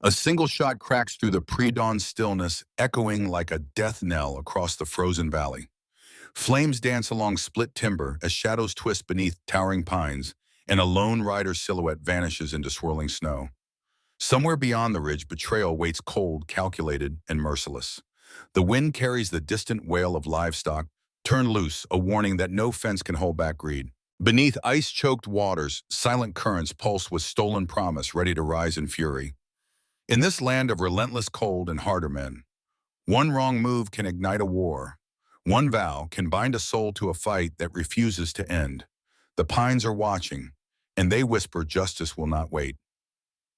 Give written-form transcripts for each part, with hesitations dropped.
A single shot cracks through the pre-dawn stillness, echoing like a death knell across the frozen valley. Flames dance along split timber as shadows twist beneath towering pines, and a lone rider's silhouette vanishes into swirling snow. Somewhere beyond the ridge, betrayal waits cold, calculated, and merciless. The wind carries the distant wail of livestock, turned loose, a warning that no fence can hold back greed. Beneath ice-choked waters, silent currents pulse with stolen promise, ready to rise in fury. In this land of relentless cold and harder men, one wrong move can ignite a war. One vow can bind a soul to a fight that refuses to end. The pines are watching, and they whisper justice will not wait.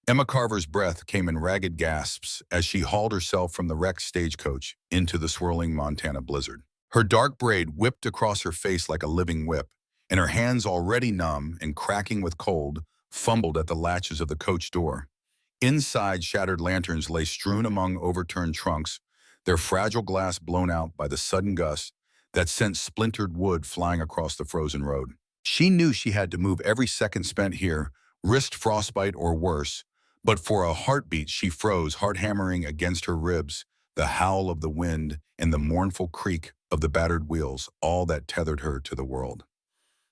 Emma Carver's breath came in ragged gasps as she hauled herself from the wrecked stagecoach into the swirling Montana blizzard. Her dark braid whipped across her face like a living whip, and her hands already numb and cracking with cold fumbled at the latches of the coach door. Inside, shattered lanterns lay strewn among overturned trunks, their fragile glass blown out by the sudden gust that sent splintered wood flying across the frozen road. She knew she had to move every second spent here, risked frostbite or worse, but for a heartbeat she froze, heart hammering against her ribs, the howl of the wind and the mournful creak of the battered wheels, all that tethered her to the world.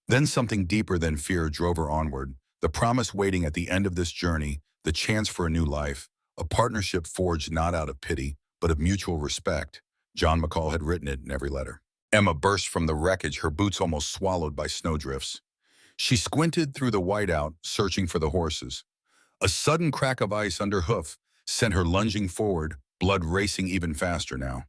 Then something deeper than fear drove her onward, the promise waiting at the end of this journey, the chance for a new life, a partnership forged not out of pity, but of mutual respect. John McCall had written it in every letter. Emma burst from the wreckage, her boots almost swallowed by snowdrifts. She squinted through the whiteout, searching for the horses. A sudden crack of ice under hoof sent her lunging forward, blood racing even faster now.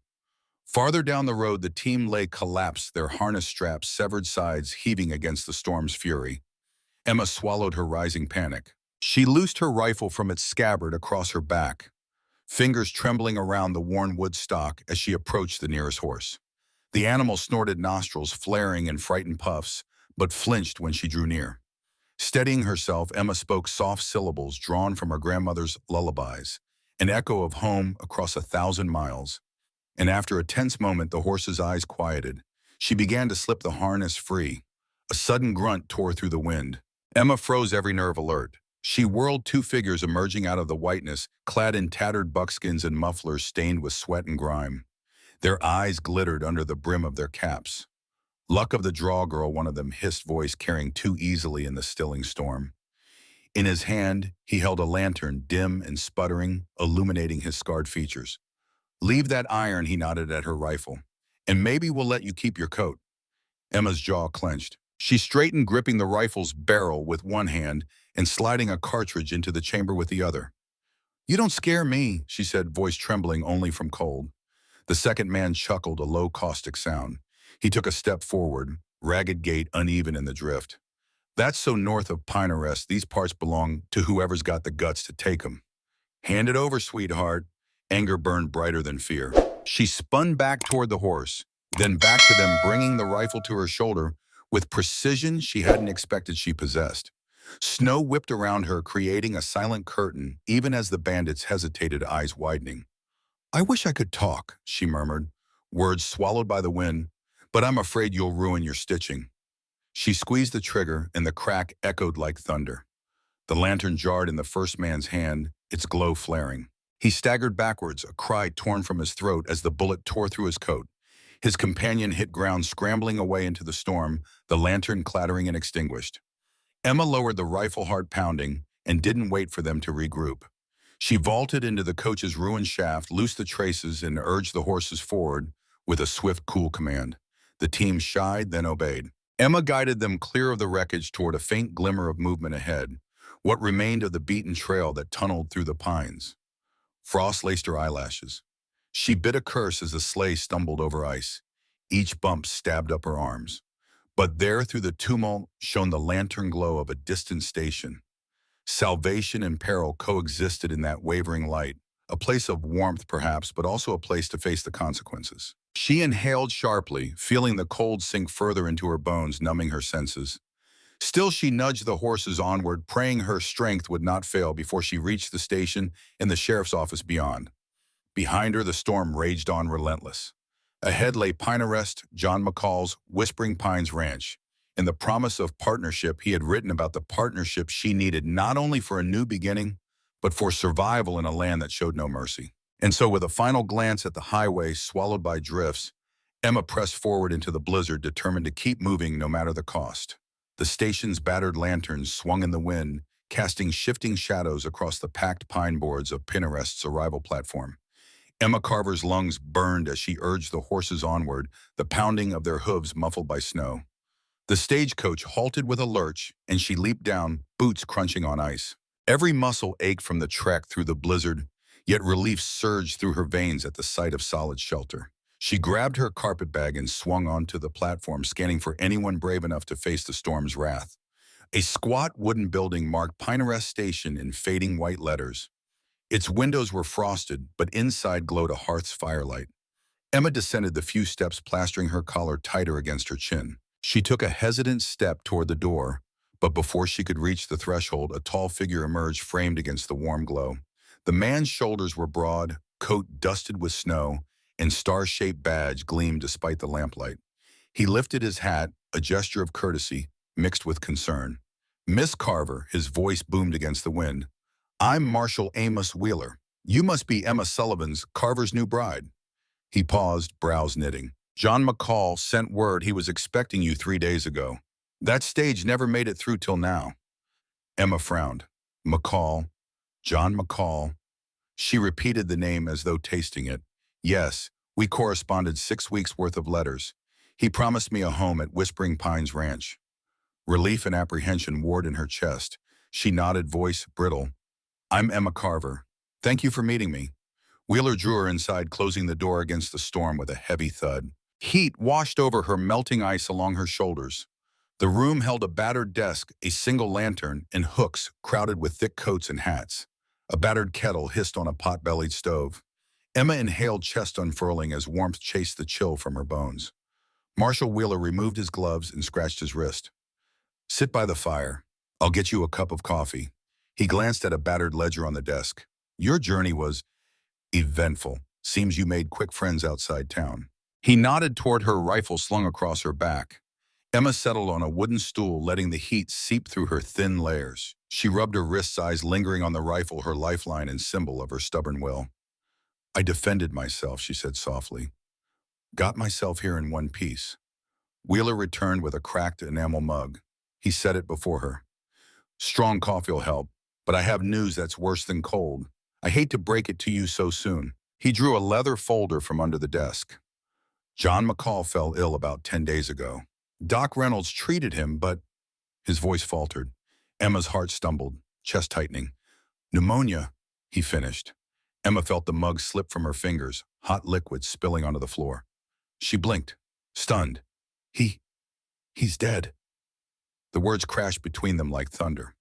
Farther down the road, the team lay collapsed, their harness straps, severed sides heaving against the storm's fury. Emma swallowed her rising panic. She loosed her rifle from its scabbard across her back, fingers trembling around the worn wood stock as she approached the nearest horse. The animal snorted, nostrils flaring in frightened puffs, but flinched when she drew near. Steadying herself, Emma spoke soft syllables drawn from her grandmother's lullabies, an echo of home across 1,000 miles. And after a tense moment, the horse's eyes quieted. She began to slip the harness free. A sudden grunt tore through the wind. Emma froze, every nerve alert. She whirled, two figures emerging out of the whiteness, clad in tattered buckskins and mufflers stained with sweat and grime. Their eyes glittered under the brim of their caps. "Luck of the draw, girl," one of them hissed, voice carrying too easily in the stilling storm. In his hand, he held a lantern, dim and sputtering, illuminating his scarred features. "Leave that iron," he nodded at her rifle, "and maybe we'll let you keep your coat." Emma's jaw clenched. She straightened, gripping the rifle's barrel with one hand and sliding a cartridge into the chamber with the other. "You don't scare me," she said, voice trembling only from cold. The second man chuckled, a low, caustic sound. He took a step forward, ragged gait uneven in the drift. "That's so north of Pine Arrest, these parts belong to whoever's got the guts to take 'em. Hand it over, sweetheart." Anger burned brighter than fear. She spun back toward the horse, then back to them, bringing the rifle to her shoulder with precision she hadn't expected she possessed. Snow whipped around her, creating a silent curtain, even as the bandits hesitated, eyes widening. "I wish I could talk," she murmured, words swallowed by the wind, "but I'm afraid you'll ruin your stitching." She squeezed the trigger, and the crack echoed like thunder. The lantern jarred in the first man's hand, its glow flaring. He staggered backwards, a cry torn from his throat as the bullet tore through his coat. His companion hit ground, scrambling away into the storm, the lantern clattering and extinguished. Emma lowered the rifle, heart pounding, and didn't wait for them to regroup. She vaulted into the coach's ruined shaft, loosed the traces, and urged the horses forward with a swift, cool command. The team shied, then obeyed. Emma guided them clear of the wreckage toward a faint glimmer of movement ahead, what remained of the beaten trail that tunneled through the pines. Frost laced her eyelashes. She bit a curse as the sleigh stumbled over ice. Each bump stabbed up her arms. But there, through the tumult, shone the lantern glow of a distant station. Salvation and peril coexisted in that wavering light, a place of warmth perhaps, but also a place to face the consequences. She inhaled sharply, feeling the cold sink further into her bones, numbing her senses. Still, she nudged the horses onward, praying her strength would not fail before she reached the station and the sheriff's office beyond. Behind her, the storm raged on, relentless. Ahead lay Pine Arrest, John McCall's Whispering Pines Ranch, and the promise of partnership he had written about, the partnership she needed not only for a new beginning, but for survival in a land that showed no mercy. And so with a final glance at the highway swallowed by drifts, Emma pressed forward into the blizzard, determined to keep moving no matter the cost. The station's battered lanterns swung in the wind, casting shifting shadows across the packed pine boards of Pinterest's arrival platform. Emma Carver's lungs burned as she urged the horses onward, the pounding of their hooves muffled by snow. The stagecoach halted with a lurch, and she leaped down, boots crunching on ice. Every muscle ached from the trek through the blizzard, yet relief surged through her veins at the sight of solid shelter. She grabbed her carpetbag and swung onto the platform, scanning for anyone brave enough to face the storm's wrath. A squat wooden building marked Pinterest Station in fading white letters. Its windows were frosted, but inside glowed a hearth's firelight. Emma descended the few steps, plastering her collar tighter against her chin. She took a hesitant step toward the door, but before she could reach the threshold, a tall figure emerged, framed against the warm glow. The man's shoulders were broad, coat dusted with snow, and star-shaped badge gleamed despite the lamplight. He lifted his hat, a gesture of courtesy mixed with concern. "Miss Carver," his voice boomed against the wind. "I'm Marshal Amos Wheeler. You must be Emma Sullivan's, Carver's new bride." He paused, brows knitting. "John McCall sent word he was expecting you 3 days ago. That stage never made it through till now." Emma frowned. "McCall, John McCall." She repeated the name as though tasting it. "Yes, we corresponded 6 weeks' worth of letters. He promised me a home at Whispering Pines Ranch." Relief and apprehension warred in her chest. She nodded, voice brittle. "I'm Emma Carver. Thank you for meeting me." Wheeler drew her inside, closing the door against the storm with a heavy thud. Heat washed over her, melting ice along her shoulders. The room held a battered desk, a single lantern, and hooks crowded with thick coats and hats. A battered kettle hissed on a pot-bellied stove. Emma inhaled, chest unfurling as warmth chased the chill from her bones. Marshal Wheeler removed his gloves and scratched his wrist. "Sit by the fire. I'll get you a cup of coffee." He glanced at a battered ledger on the desk. "Your journey was eventful. Seems you made quick friends outside town." He nodded toward her, rifle slung across her back. Emma settled on a wooden stool, letting the heat seep through her thin layers. She rubbed her wrists, eyes lingering on the rifle, her lifeline and symbol of her stubborn will. "I defended myself," she said softly. "Got myself here in one piece." Wheeler returned with a cracked enamel mug. He set it before her. "Strong coffee'll help, but I have news that's worse than cold. I hate to break it to you so soon." He drew a leather folder from under the desk. "John McCall fell ill about 10 days ago. Doc Reynolds treated him, but—" His voice faltered. Emma's heart stumbled, chest tightening. "Pneumonia," he finished. Emma felt the mug slip from her fingers, hot liquid spilling onto the floor. She blinked, stunned. He's dead." The words crashed between them like thunder.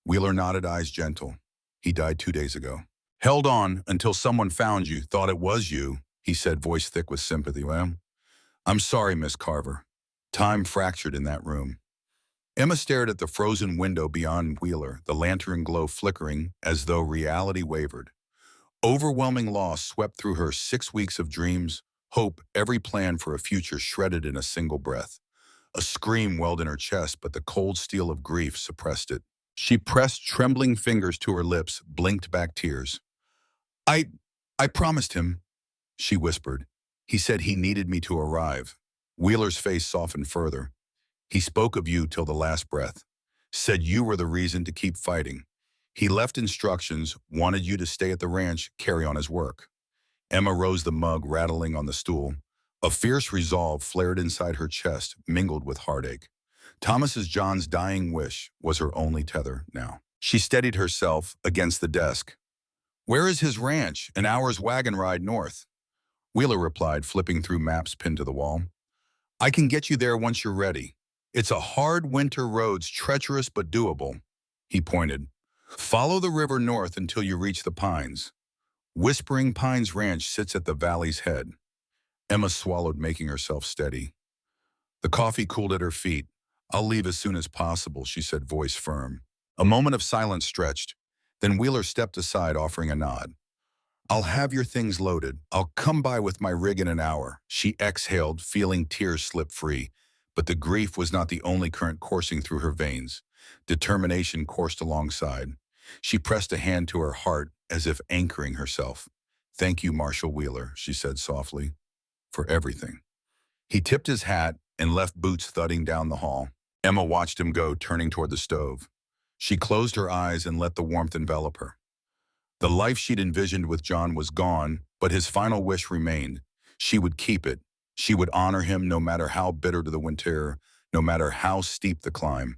Wheeler nodded, eyes gentle. "He died 2 days ago. Held on until someone found you, thought it was you," he said, voice thick with sympathy. "Well, I'm sorry, Miss Carver. Time fractured in that room." Emma stared at the frozen window beyond Wheeler, the lantern glow flickering as though reality wavered. Overwhelming loss swept through her, 6 weeks of dreams, hope, every plan for a future shredded in a single breath. A scream welled in her chest, but the cold steel of grief suppressed it. She pressed trembling fingers to her lips, blinked back tears. I promised him," she whispered. "He said he needed me to arrive." Wheeler's face softened further. "He spoke of you till the last breath. Said you were the reason to keep fighting. He left instructions, wanted you to stay at the ranch, carry on his work." Emma rose, the mug rattling on the stool. A fierce resolve flared inside her chest, mingled with heartache. John's dying wish was her only tether now. She steadied herself against the desk. "Where is his ranch? An hour's wagon ride north." Wheeler replied, flipping through maps pinned to the wall. "I can get you there once you're ready. It's a hard winter roads, treacherous but doable." He pointed. "Follow the river north until you reach the pines. Whispering Pines Ranch sits at the valley's head." Emma swallowed, making herself steady. The coffee cooled at her feet. "I'll leave as soon as possible," she said, voice firm. A moment of silence stretched. Then Wheeler stepped aside, offering a nod. "I'll have your things loaded. I'll come by with my rig in an hour." She exhaled, feeling tears slip free. But the grief was not the only current coursing through her veins. Determination coursed alongside. She pressed a hand to her heart as if anchoring herself. "Thank you, Marshal Wheeler," she said softly, "for everything." He tipped his hat and left boots thudding down the hall. Emma watched him go, turning toward the stove. She closed her eyes and let the warmth envelop her. The life she'd envisioned with John was gone, but his final wish remained. She would keep it. She would honor him no matter how bitter the winter, no matter how steep the climb.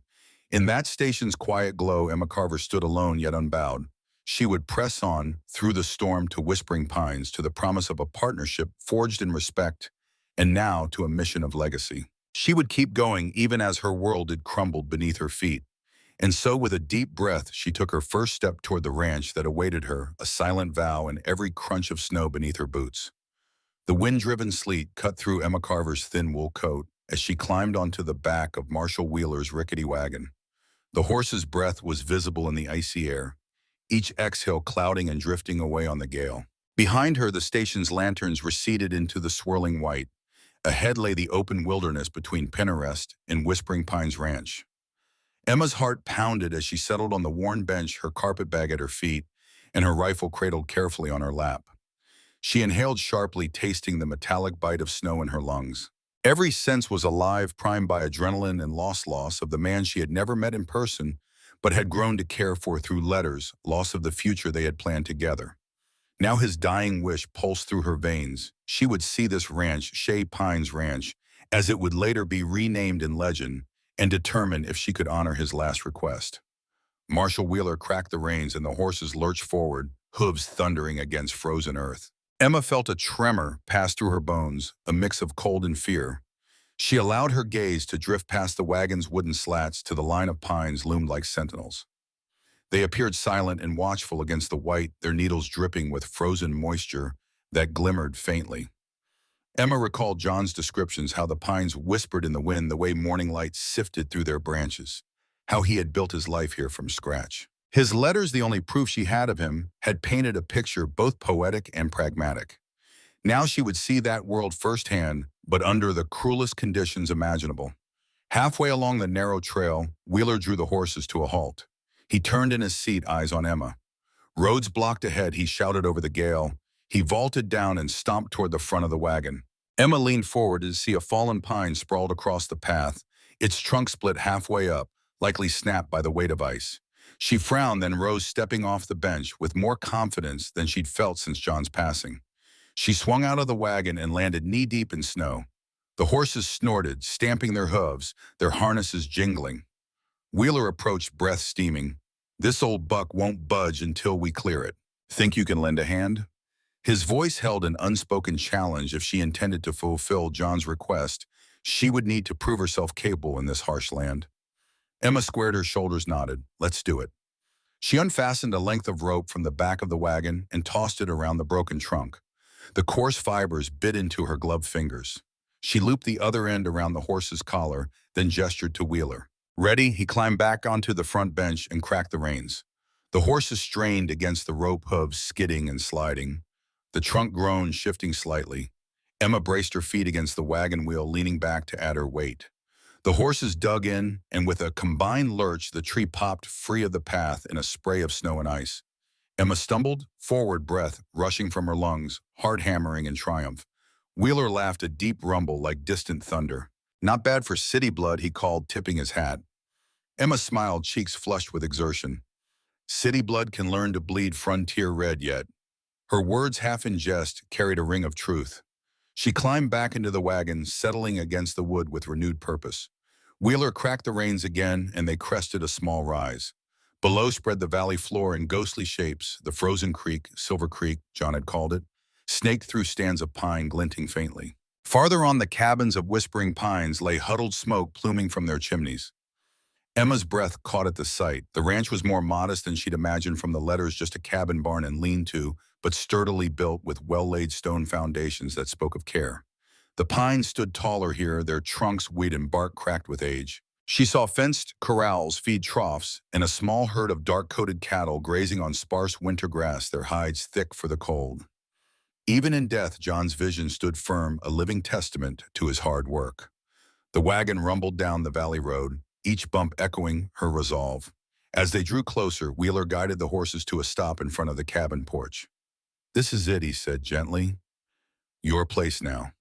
In that station's quiet glow, Emma Carver stood alone yet unbowed. She would press on, through the storm to Whispering Pines, to the promise of a partnership forged in respect, and now to a mission of legacy. She would keep going even as her world had crumbled beneath her feet. And so with a deep breath, she took her first step toward the ranch that awaited her, a silent vow in every crunch of snow beneath her boots. The wind-driven sleet cut through Emma Carver's thin wool coat as she climbed onto the back of Marshal Wheeler's rickety wagon. The horse's breath was visible in the icy air, each exhale clouding and drifting away on the gale. Behind her, the station's lanterns receded into the swirling white. Ahead lay the open wilderness between Penarest and Whispering Pines Ranch. Emma's heart pounded as she settled on the worn bench, her carpet bag at her feet, and her rifle cradled carefully on her lap. She inhaled sharply, tasting the metallic bite of snow in her lungs. Every sense was alive, primed by adrenaline and loss of the man she had never met in person, but had grown to care for through letters, loss of the future they had planned together. Now his dying wish pulsed through her veins. She would see this ranch, Shea Pines Ranch, as it would later be renamed in legend, and determine if she could honor his last request. Marshal Wheeler cracked the reins and the horses lurched forward, hooves thundering against frozen earth. Emma felt a tremor pass through her bones, a mix of cold and fear. She allowed her gaze to drift past the wagon's wooden slats to the line of pines loomed like sentinels. They appeared silent and watchful against the white, their needles dripping with frozen moisture that glimmered faintly. Emma recalled John's descriptions, how the pines whispered in the wind, the way morning light sifted through their branches, how he had built his life here from scratch. His letters, the only proof she had of him, had painted a picture both poetic and pragmatic. Now she would see that world firsthand, but under the cruelest conditions imaginable. Halfway along the narrow trail, Wheeler drew the horses to a halt. He turned in his seat, eyes on Emma. Roads blocked ahead, he shouted over the gale. He vaulted down and stomped toward the front of the wagon. Emma leaned forward to see a fallen pine sprawled across the path, its trunk split halfway up, likely snapped by the weight of ice. She frowned, then rose, stepping off the bench with more confidence than she'd felt since John's passing. She swung out of the wagon and landed knee-deep in snow. The horses snorted, stamping their hooves, their harnesses jingling. Wheeler approached, breath steaming. "This old buck won't budge until we clear it. Think you can lend a hand?" His voice held an unspoken challenge. If she intended to fulfill John's request, she would need to prove herself capable in this harsh land. Emma squared her shoulders, nodded. "Let's do it." She unfastened a length of rope from the back of the wagon and tossed it around the broken trunk. The coarse fibers bit into her gloved fingers. She looped the other end around the horse's collar, then gestured to Wheeler. Ready? He climbed back onto the front bench and cracked the reins. The horses strained against the rope hooves, skidding and sliding. The trunk groaned, shifting slightly. Emma braced her feet against the wagon wheel, leaning back to add her weight. The horses dug in, and with a combined lurch, the tree popped free of the path in a spray of snow and ice. Emma stumbled forward, breath rushing from her lungs, heart hammering in triumph. Wheeler laughed, a deep rumble like distant thunder. "Not bad for city blood," he called, tipping his hat. Emma smiled, cheeks flushed with exertion. "City blood can learn to bleed frontier red yet." Her words, half in jest, carried a ring of truth. She climbed back into the wagon, settling against the wood with renewed purpose. Wheeler cracked the reins again, and they crested a small rise. Below spread the valley floor in ghostly shapes, the frozen creek, Silver Creek, John had called it, snaked through stands of pine glinting faintly. Farther on, the cabins of Whispering Pines lay huddled smoke pluming from their chimneys. Emma's breath caught at the sight. The ranch was more modest than she'd imagined from the letters, just a cabin, barn, and lean-to, but sturdily built with well-laid stone foundations that spoke of care. The pines stood taller here, their trunks weed and bark cracked with age. She saw fenced corrals, feed troughs, and a small herd of dark-coated cattle grazing on sparse winter grass, their hides thick for the cold. Even in death, John's vision stood firm, a living testament to his hard work. The wagon rumbled down the valley road, each bump echoing her resolve. As they drew closer, Wheeler guided the horses to a stop in front of the cabin porch. "This is it," he said gently. "Your place now."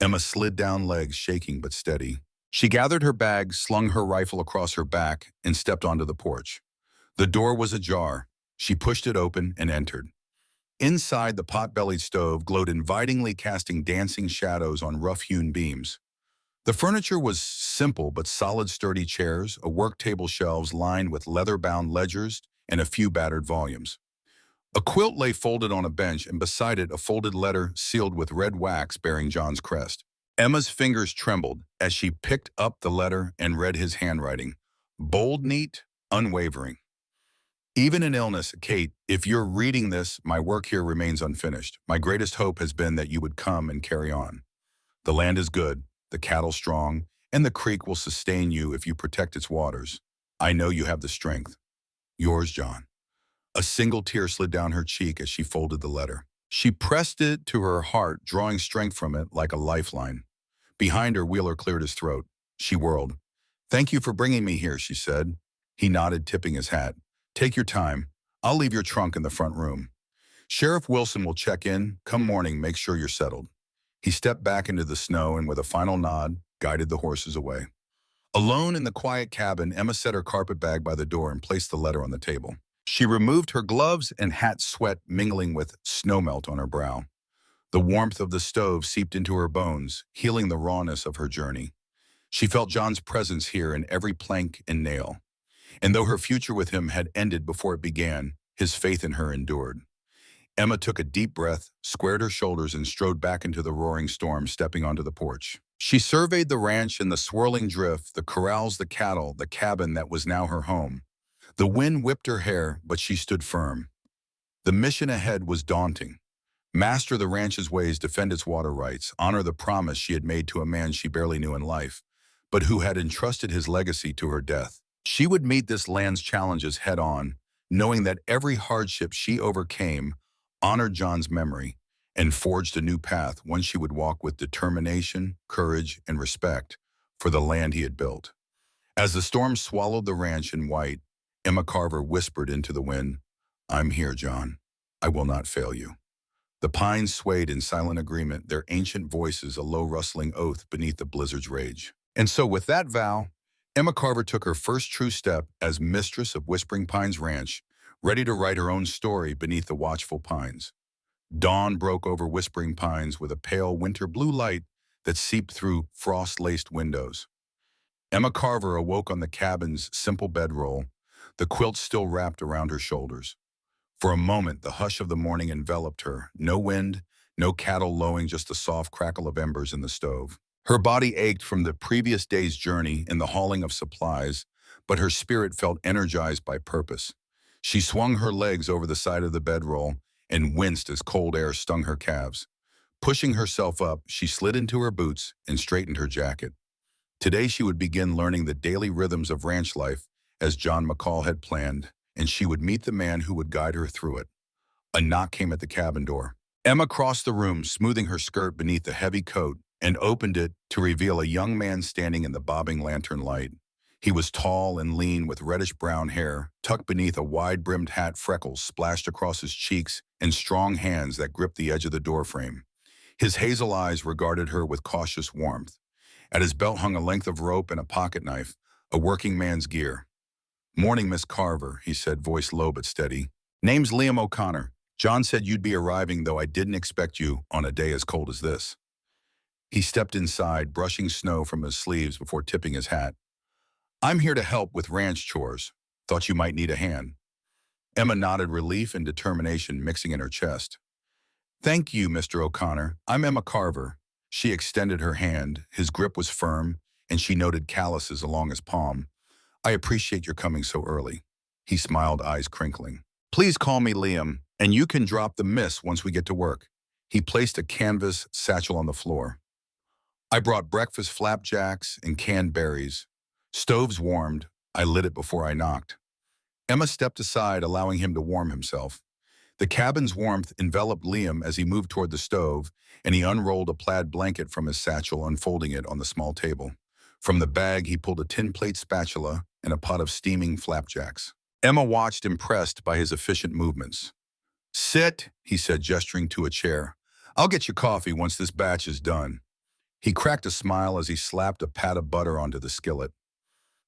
Emma slid down, legs shaking but steady. She gathered her bag, slung her rifle across her back, and stepped onto the porch. The door was ajar. She pushed it open and entered. Inside, the pot-bellied stove glowed invitingly, casting dancing shadows on rough-hewn beams. The furniture was simple but solid, sturdy chairs, a work table, shelves lined with leather-bound ledgers, and a few battered volumes. A quilt lay folded on a bench, and beside it a folded letter sealed with red wax bearing John's crest. Emma's fingers trembled as she picked up the letter and read his handwriting. Bold, neat, unwavering. "Even in illness, Kate, if you're reading this, my work here remains unfinished. My greatest hope has been that you would come and carry on. The land is good, the cattle strong, and the creek will sustain you if you protect its waters. I know you have the strength. Yours, John." A single tear slid down her cheek as she folded the letter. She pressed it to her heart, drawing strength from it like a lifeline. Behind her, Wheeler cleared his throat. She whirled. "Thank you for bringing me here," she said. He nodded, tipping his hat. "Take your time. I'll leave your trunk in the front room. Sheriff Wilson will check in. Come morning, make sure you're settled." He stepped back into the snow and with a final nod, guided the horses away. Alone in the quiet cabin, Emma set her carpet bag by the door and placed the letter on the table. She removed her gloves and hat, sweat mingling with snowmelt on her brow. The warmth of the stove seeped into her bones, healing the rawness of her journey. She felt John's presence here in every plank and nail. And though her future with him had ended before it began, his faith in her endured. Emma took a deep breath, squared her shoulders, and strode back into the roaring storm, stepping onto the porch. She surveyed the ranch and the swirling drift, the corrals, the cattle, the cabin that was now her home. The wind whipped her hair, but she stood firm. The mission ahead was daunting. Master the ranch's ways, defend its water rights, honor the promise she had made to a man she barely knew in life, but who had entrusted his legacy to her death. She would meet this land's challenges head-on, knowing that every hardship she overcame honored John's memory and forged a new path, one she would walk with determination, courage, and respect for the land he had built. As the storm swallowed the ranch in white, Emma Carver whispered into the wind, "I'm here, John. I will not fail you." The pines swayed in silent agreement, their ancient voices a low rustling oath beneath the blizzard's rage. And so with that vow, Emma Carver took her first true step as mistress of Whispering Pines Ranch, ready to write her own story beneath the watchful pines. Dawn broke over Whispering Pines with a pale winter blue light that seeped through frost-laced windows. Emma Carver awoke on the cabin's simple bedroll, the quilt still wrapped around her shoulders. For a moment, the hush of the morning enveloped her. No wind, no cattle lowing, just the soft crackle of embers in the stove. Her body ached from the previous day's journey and the hauling of supplies, but her spirit felt energized by purpose. She swung her legs over the side of the bedroll and winced as cold air stung her calves. Pushing herself up, she slid into her boots and straightened her jacket. Today she would begin learning the daily rhythms of ranch life as John McCall had planned, and she would meet the man who would guide her through it. A knock came at the cabin door. Emma crossed the room, smoothing her skirt beneath the heavy coat, and opened it to reveal a young man standing in the bobbing lantern light. He was tall and lean with reddish-brown hair, tucked beneath a wide-brimmed hat, freckles splashed across his cheeks, and strong hands that gripped the edge of the doorframe. His hazel eyes regarded her with cautious warmth. At his belt hung a length of rope and a pocket knife, a working man's gear. "Morning, Miss Carver," he said, voice low but steady. "Name's Liam O'Connor. John said you'd be arriving, though I didn't expect you on a day as cold as this." He stepped inside, brushing snow from his sleeves before tipping his hat. "I'm here to help with ranch chores. Thought you might need a hand." Emma nodded, relief and determination mixing in her chest. "Thank you, Mr. O'Connor. I'm Emma Carver." She extended her hand. His grip was firm, and she noted calluses along his palm. "I appreciate your coming so early." He smiled, eyes crinkling. "Please call me Liam, and you can drop the miss once we get to work." He placed a canvas satchel on the floor. "I brought breakfast, flapjacks, and canned berries. Stove's warmed. I lit it before I knocked." Emma stepped aside, allowing him to warm himself. The cabin's warmth enveloped Liam as he moved toward the stove, and he unrolled a plaid blanket from his satchel, unfolding it on the small table. From the bag, he pulled a tin plate spatula and a pot of steaming flapjacks. Emma watched, impressed by his efficient movements. "Sit," he said, gesturing to a chair. "I'll get you coffee once this batch is done." He cracked a smile as he slapped a pat of butter onto the skillet.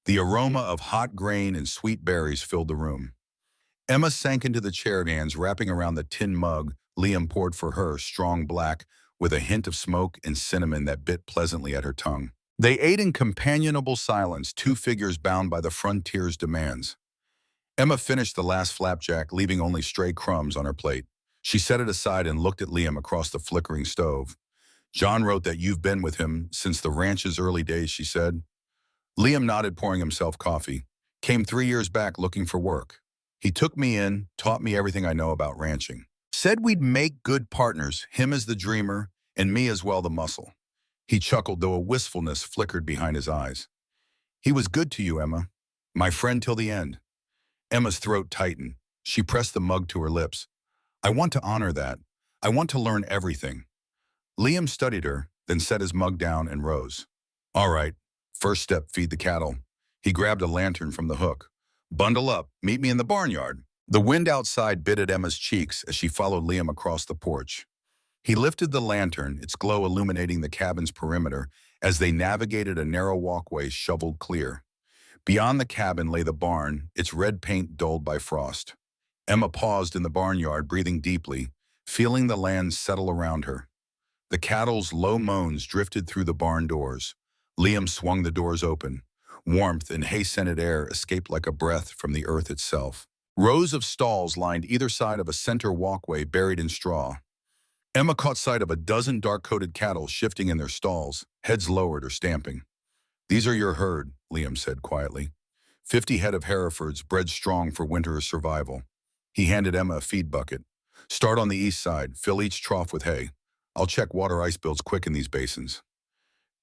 The aroma of hot grain and sweet berries filled the room. Emma sank into the chair, hands wrapping around the tin mug Liam poured for her, strong black, with a hint of smoke and cinnamon that bit pleasantly at her tongue. They ate in companionable silence, two figures bound by the frontier's demands. Emma finished the last flapjack, leaving only stray crumbs on her plate. She set it aside and looked at Liam across the flickering stove. "John wrote that you've been with him since the ranch's early days," she said. Liam nodded, pouring himself coffee. "Came 3 years back looking for work. He took me in, taught me everything I know about ranching. Said we'd make good partners, him as the dreamer, and me as well the muscle." He chuckled, though a wistfulness flickered behind his eyes. "He was good to you, Emma. My friend till the end." Emma's throat tightened. She pressed the mug to her lips. "I want to honor that. I want to learn everything." Liam studied her, then set his mug down and rose. "All right. First step, feed the cattle." He grabbed a lantern from the hook. "Bundle up. Meet me in the barnyard." The wind outside bit at Emma's cheeks as she followed Liam across the porch. He lifted the lantern, its glow illuminating the cabin's perimeter, as they navigated a narrow walkway shoveled clear. Beyond the cabin lay the barn, its red paint dulled by frost. Emma paused in the barnyard, breathing deeply, feeling the land settle around her. The cattle's low moans drifted through the barn doors. Liam swung the doors open. Warmth and hay-scented air escaped like a breath from the earth itself. Rows of stalls lined either side of a center walkway buried in straw. Emma caught sight of a dozen dark-coated cattle shifting in their stalls, heads lowered or stamping. "These are your herd," Liam said quietly. 50 head of Herefords bred strong for winter survival." He handed Emma a feed bucket. "Start on the east side, fill each trough with hay. I'll check water ice builds quick in these basins."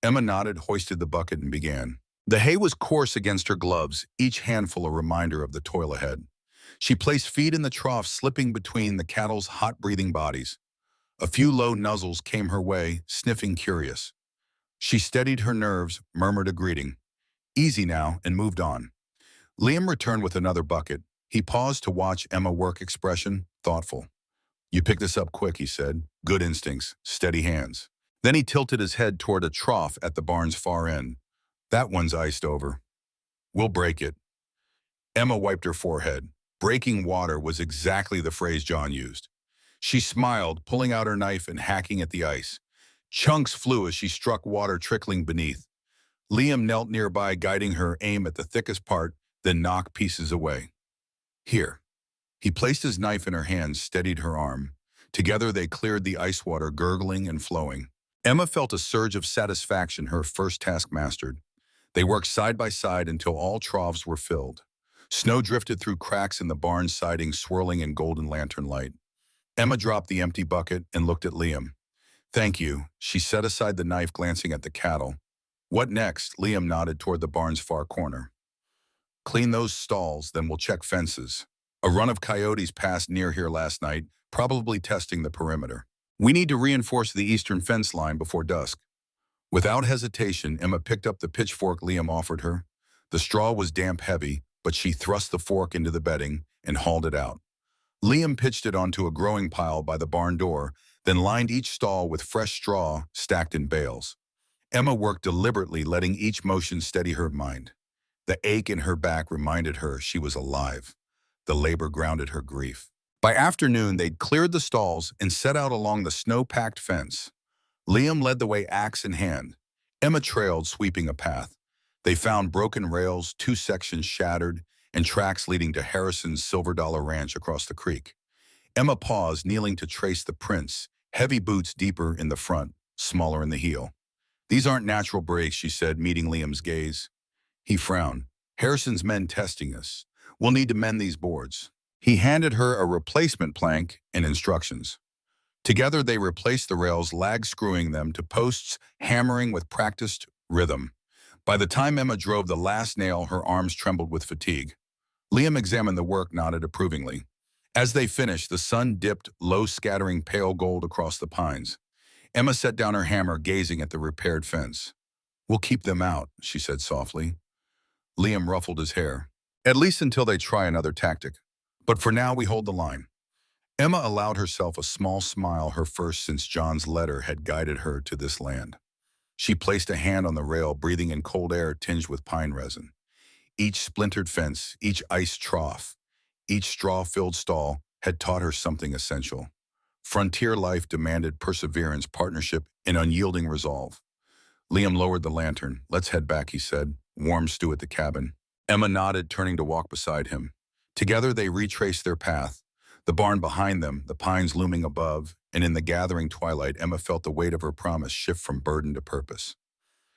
Emma nodded, hoisted the bucket, and began. The hay was coarse against her gloves, each handful a reminder of the toil ahead. She placed feed in the trough, slipping between the cattle's hot-breathing bodies. A few low nuzzles came her way, sniffing curious. She steadied her nerves, murmured a greeting. "Easy now," and moved on. Liam returned with another bucket. He paused to watch Emma work, expression thoughtful. "You picked this up quick," he said. "Good instincts, steady hands." Then he tilted his head toward a trough at the barn's far end. "That one's iced over. We'll break it." Emma wiped her forehead. Breaking water was exactly the phrase John used. She smiled, pulling out her knife and hacking at the ice. Chunks flew as she struck water trickling beneath. Liam knelt nearby, guiding her aim at the thickest part, then knocked pieces away. "Here." He placed his knife in her hand, steadied her arm. Together they cleared the ice water, gurgling and flowing. Emma felt a surge of satisfaction, her first task mastered. They worked side by side until all troughs were filled. Snow drifted through cracks in the barn siding, swirling in golden lantern light. Emma dropped the empty bucket and looked at Liam. "Thank you." She set aside the knife, glancing at the cattle. "What next?" Liam nodded toward the barn's far corner. "Clean those stalls, then we'll check fences. A run of coyotes passed near here last night, probably testing the perimeter. We need to reinforce the eastern fence line before dusk." Without hesitation, Emma picked up the pitchfork Liam offered her. The straw was damp heavy, but she thrust the fork into the bedding and hauled it out. Liam pitched it onto a growing pile by the barn door, then lined each stall with fresh straw stacked in bales. Emma worked deliberately, letting each motion steady her mind. The ache in her back reminded her she was alive. The labor grounded her grief. By afternoon, they'd cleared the stalls and set out along the snow-packed fence. Liam led the way, axe in hand. Emma trailed, sweeping a path. They found broken rails, 2 sections shattered, and tracks leading to Harrison's Silver Dollar Ranch across the creek. Emma paused, kneeling to trace the prints, heavy boots deeper in the front, smaller in the heel. "These aren't natural breaks," she said, meeting Liam's gaze. He frowned. "Harrison's men testing us. We'll need to mend these boards." He handed her a replacement plank and instructions. Together they replaced the rails, lag screwing them to posts, hammering with practiced rhythm. By the time Emma drove the last nail, her arms trembled with fatigue. Liam examined the work, nodded approvingly. As they finished, the sun dipped, low, scattering pale gold across the pines. Emma set down her hammer, gazing at the repaired fence. "We'll keep them out," she said softly. Liam ruffled his hair. At least until they try another tactic. But for now, we hold the line. Emma allowed herself a small smile, her first since John's letter had guided her to this land. She placed a hand on the rail, breathing in cold air tinged with pine resin. Each splintered fence, each iced trough, each straw-filled stall had taught her something essential. Frontier life demanded perseverance, partnership, and unyielding resolve. Liam lowered the lantern. "Let's head back," he said. "Warm stew at the cabin." Emma nodded, turning to walk beside him. Together they retraced their path, the barn behind them, the pines looming above, and in the gathering twilight, Emma felt the weight of her promise shift from burden to purpose.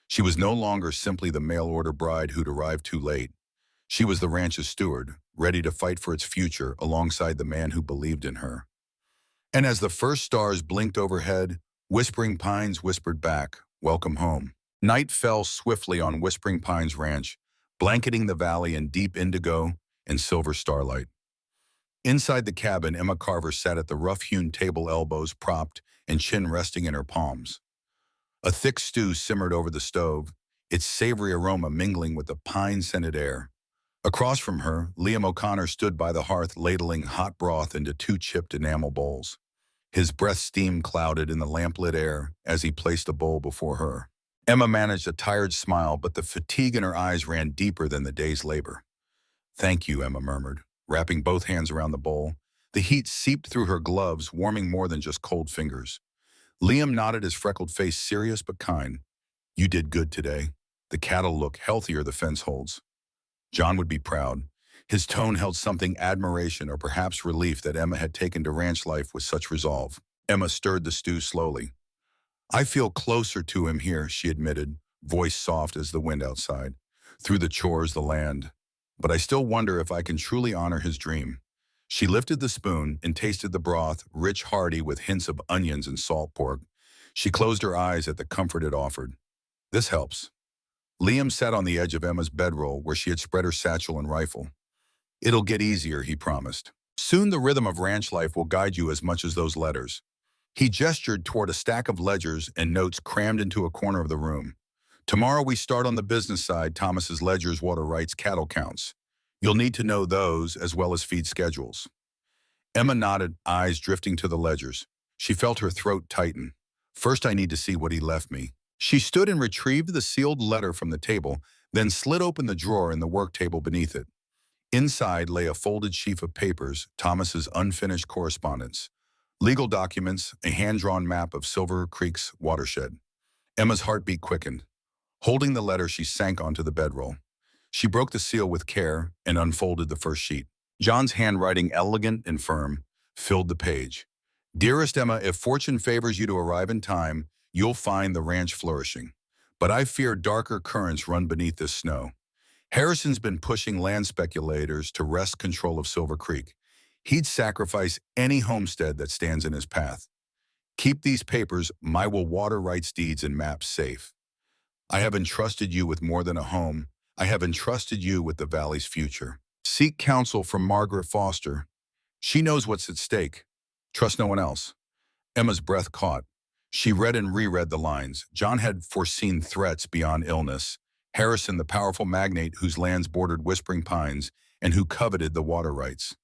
She was no longer simply the mail-order bride who'd arrived too late. She was the ranch's steward, ready to fight for its future alongside the man who believed in her. And as the first stars blinked overhead, Whispering Pines whispered back, "Welcome home." Night fell swiftly on Whispering Pines Ranch, blanketing the valley in deep indigo and silver starlight. Inside the cabin, Emma Carver sat at the rough-hewn table, elbows propped and chin resting in her palms. A thick stew simmered over the stove, its savory aroma mingling with the pine-scented air. Across from her, Liam O'Connor stood by the hearth, ladling hot broth into two chipped enamel bowls. His breath steam clouded in the lamplit air as he placed a bowl before her. Emma managed a tired smile, but the fatigue in her eyes ran deeper than the day's labor. "Thank you," Emma murmured, wrapping both hands around the bowl. The heat seeped through her gloves, warming more than just cold fingers. Liam nodded, his freckled face serious but kind. "You did good today. The cattle look healthier, the fence holds." John would be proud. His tone held something admiration or perhaps relief that Emma had taken to ranch life with such resolve. Emma stirred the stew slowly. "I feel closer to him here," she admitted, voice soft as the wind outside. "Through the chores, the land. But I still wonder if I can truly honor his dream." She lifted the spoon and tasted the broth, rich, hearty, with hints of onions and salt pork. She closed her eyes at the comfort it offered. "This helps." Liam sat on the edge of Emma's bedroll where she had spread her satchel and rifle. "It'll get easier," he promised. "Soon the rhythm of ranch life will guide you as much as those letters." He gestured toward a stack of ledgers and notes crammed into a corner of the room. "Tomorrow we start on the business side, Thomas's ledgers, water rights, cattle counts. You'll need to know those as well as feed schedules." Emma nodded, eyes drifting to the ledgers. She felt her throat tighten. "First I need to see what he left me." She stood and retrieved the sealed letter from the table, then slid open the drawer in the work table beneath it. Inside lay a folded sheaf of papers, Thomas's unfinished correspondence, legal documents, a hand-drawn map of Silver Creek's watershed. Emma's heartbeat quickened. Holding the letter, she sank onto the bedroll. She broke the seal with care and unfolded the first sheet. John's handwriting, elegant and firm, filled the page. "Dearest Emma, if fortune favors you to arrive in time, you'll find the ranch flourishing. But I fear darker currents run beneath this snow. Harrison's been pushing land speculators to wrest control of Silver Creek. He'd sacrifice any homestead that stands in his path. Keep these papers, my will water rights deeds and maps safe. I have entrusted you with more than a home. I have entrusted you with the valley's future. Seek counsel from Margaret Foster. She knows what's at stake. Trust no one else." Emma's breath caught. She read and reread the lines. John had foreseen threats beyond illness. Harrison, the powerful magnate whose lands bordered Whispering Pines and who coveted the water rights.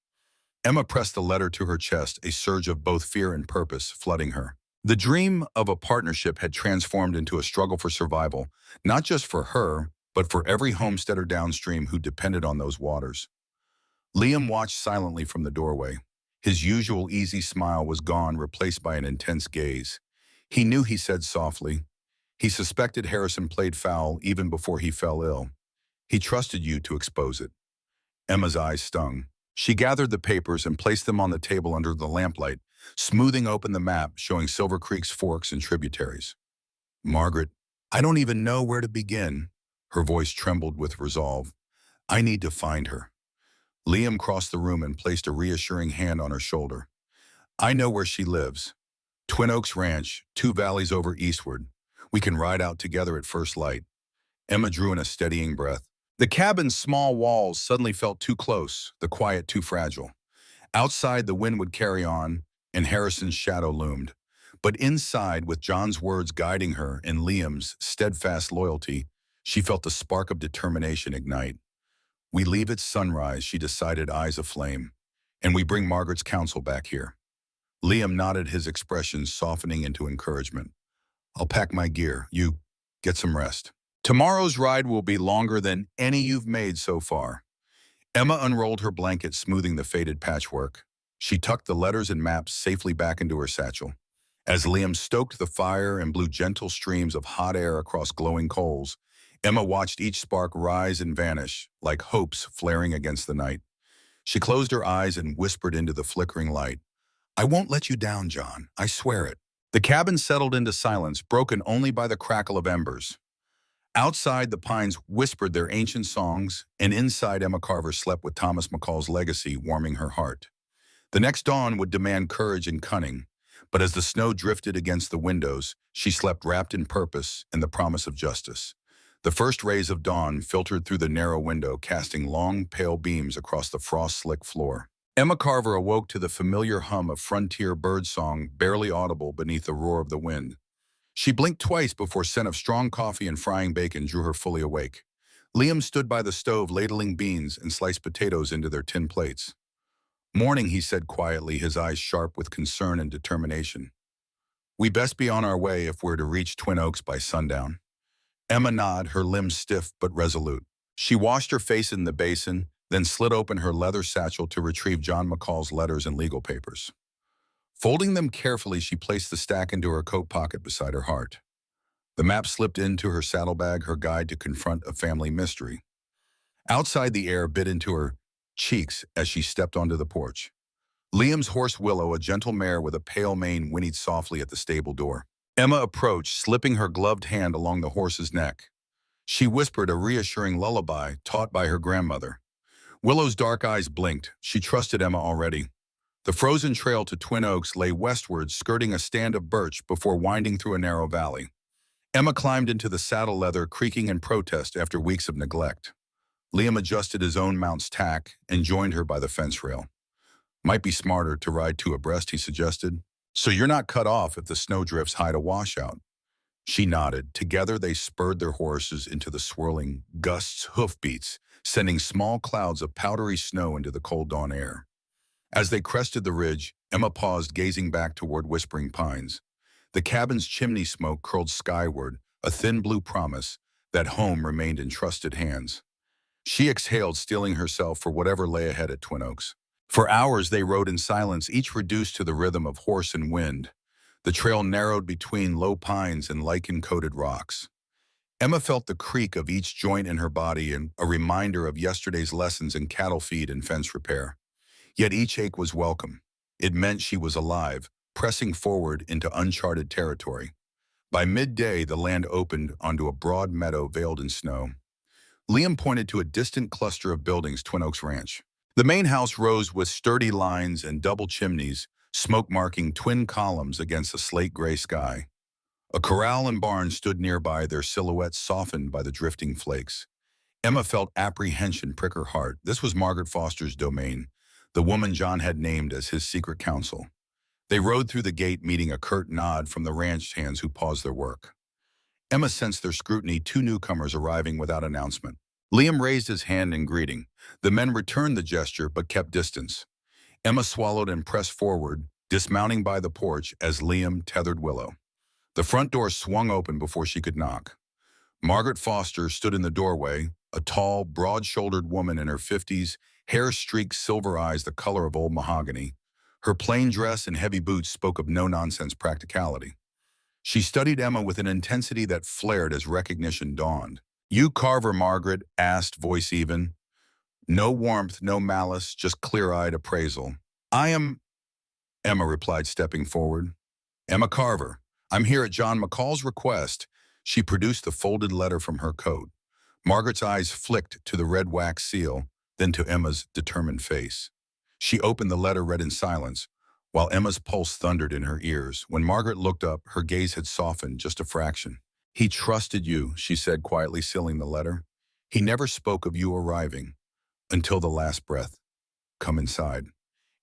Emma pressed the letter to her chest, a surge of both fear and purpose flooding her. The dream of a partnership had transformed into a struggle for survival, not just for her, but for every homesteader downstream who depended on those waters. Liam watched silently from the doorway. His usual easy smile was gone, replaced by an intense gaze. He knew, he said softly. He suspected Harrison played foul even before he fell ill. He trusted you to expose it. Emma's eyes stung. She gathered the papers and placed them on the table under the lamplight, smoothing open the map showing Silver Creek's forks and tributaries. "Margaret, I don't even know where to begin." Her voice trembled with resolve. "I need to find her." Liam crossed the room and placed a reassuring hand on her shoulder. "I know where she lives. Twin Oaks Ranch, 2 valleys over eastward. We can ride out together at first light." Emma drew in a steadying breath. The cabin's small walls suddenly felt too close, the quiet too fragile. Outside, the wind would carry on, and Harrison's shadow loomed. But inside, with John's words guiding her and Liam's steadfast loyalty, she felt the spark of determination ignite. We leave at sunrise, she decided, eyes aflame, and we bring Margaret's counsel back here. Liam nodded, his expression softening into encouragement. I'll pack my gear. You get some rest. Tomorrow's ride will be longer than any you've made so far. Emma unrolled her blanket, smoothing the faded patchwork. She tucked the letters and maps safely back into her satchel. As Liam stoked the fire and blew gentle streams of hot air across glowing coals, Emma watched each spark rise and vanish, like hopes flaring against the night. She closed her eyes and whispered into the flickering light, I won't let you down, John. I swear it. The cabin settled into silence, broken only by the crackle of embers. Outside, the pines whispered their ancient songs, and inside, Emma Carver slept with Thomas McCall's legacy warming her heart. The next dawn would demand courage and cunning, but as the snow drifted against the windows, she slept wrapped in purpose and the promise of justice. The first rays of dawn filtered through the narrow window, casting long, pale beams across the frost-slick floor. Emma Carver awoke to the familiar hum of frontier birdsong, barely audible beneath the roar of the wind. She blinked twice before scent of strong coffee and frying bacon drew her fully awake. Liam stood by the stove, ladling beans and sliced potatoes into their tin plates. Morning, he said quietly, his eyes sharp with concern and determination. We best be on our way if we're to reach Twin Oaks by sundown. Emma nodded, her limbs stiff but resolute. She washed her face in the basin, then slid open her leather satchel to retrieve John McCall's letters and legal papers. Folding them carefully, she placed the stack into her coat pocket beside her heart. The map slipped into her saddlebag, her guide to confront a family mystery. Outside, the air bit into her cheeks as she stepped onto the porch. Liam's horse Willow, a gentle mare with a pale mane, whinnied softly at the stable door. Emma approached, slipping her gloved hand along the horse's neck. She whispered a reassuring lullaby taught by her grandmother. Willow's dark eyes blinked. She trusted Emma already. The frozen trail to Twin Oaks lay westward, skirting a stand of birch before winding through a narrow valley. Emma climbed into the saddle leather, creaking in protest after weeks of neglect. Liam adjusted his own mount's tack and joined her by the fence rail. Might be smarter to ride two abreast, he suggested. So you're not cut off if the snowdrifts hide a washout. She nodded. Together they spurred their horses into the swirling gusts' hoofbeats, sending small clouds of powdery snow into the cold dawn air. As they crested the ridge, Emma paused, gazing back toward whispering pines. The cabin's chimney smoke curled skyward, a thin blue promise that home remained in trusted hands. She exhaled, steeling herself for whatever lay ahead at Twin Oaks. For hours they rode in silence, each reduced to the rhythm of horse and wind. The trail narrowed between low pines and lichen-coated rocks. Emma felt the creak of each joint in her body and a reminder of yesterday's lessons in cattle feed and fence repair. Yet each ache was welcome. It meant she was alive, pressing forward into uncharted territory. By midday, the land opened onto a broad meadow veiled in snow. Liam pointed to a distant cluster of buildings, Twin Oaks Ranch. The main house rose with sturdy lines and double chimneys, smoke marking twin columns against a slate-gray sky. A corral and barn stood nearby, their silhouettes softened by the drifting flakes. Emma felt apprehension prick her heart. This was Margaret Foster's domain, the woman John had named as his secret counsel. They rode through the gate, meeting a curt nod from the ranch hands who paused their work. Emma sensed their scrutiny, two newcomers arriving without announcement. Liam raised his hand in greeting. The men returned the gesture but kept distance. Emma swallowed and pressed forward, dismounting by the porch as Liam tethered Willow. The front door swung open before she could knock. Margaret Foster stood in the doorway, a tall, broad-shouldered woman in her 50s, hair streaked, silver eyes the color of old mahogany. Her plain dress and heavy boots spoke of no-nonsense practicality. She studied Emma with an intensity that flared as recognition dawned. You Carver, Margaret asked, voice even. No warmth, no malice, just clear-eyed appraisal. I am, Emma replied, stepping forward. Emma Carver. I'm here at John McCall's request. She produced the folded letter from her coat. Margaret's eyes flicked to the red wax seal, then to Emma's determined face. She opened the letter, read in silence, while Emma's pulse thundered in her ears. When Margaret looked up, her gaze had softened just a fraction. He trusted you, she said, quietly sealing the letter. He never spoke of you arriving until the last breath. Come inside.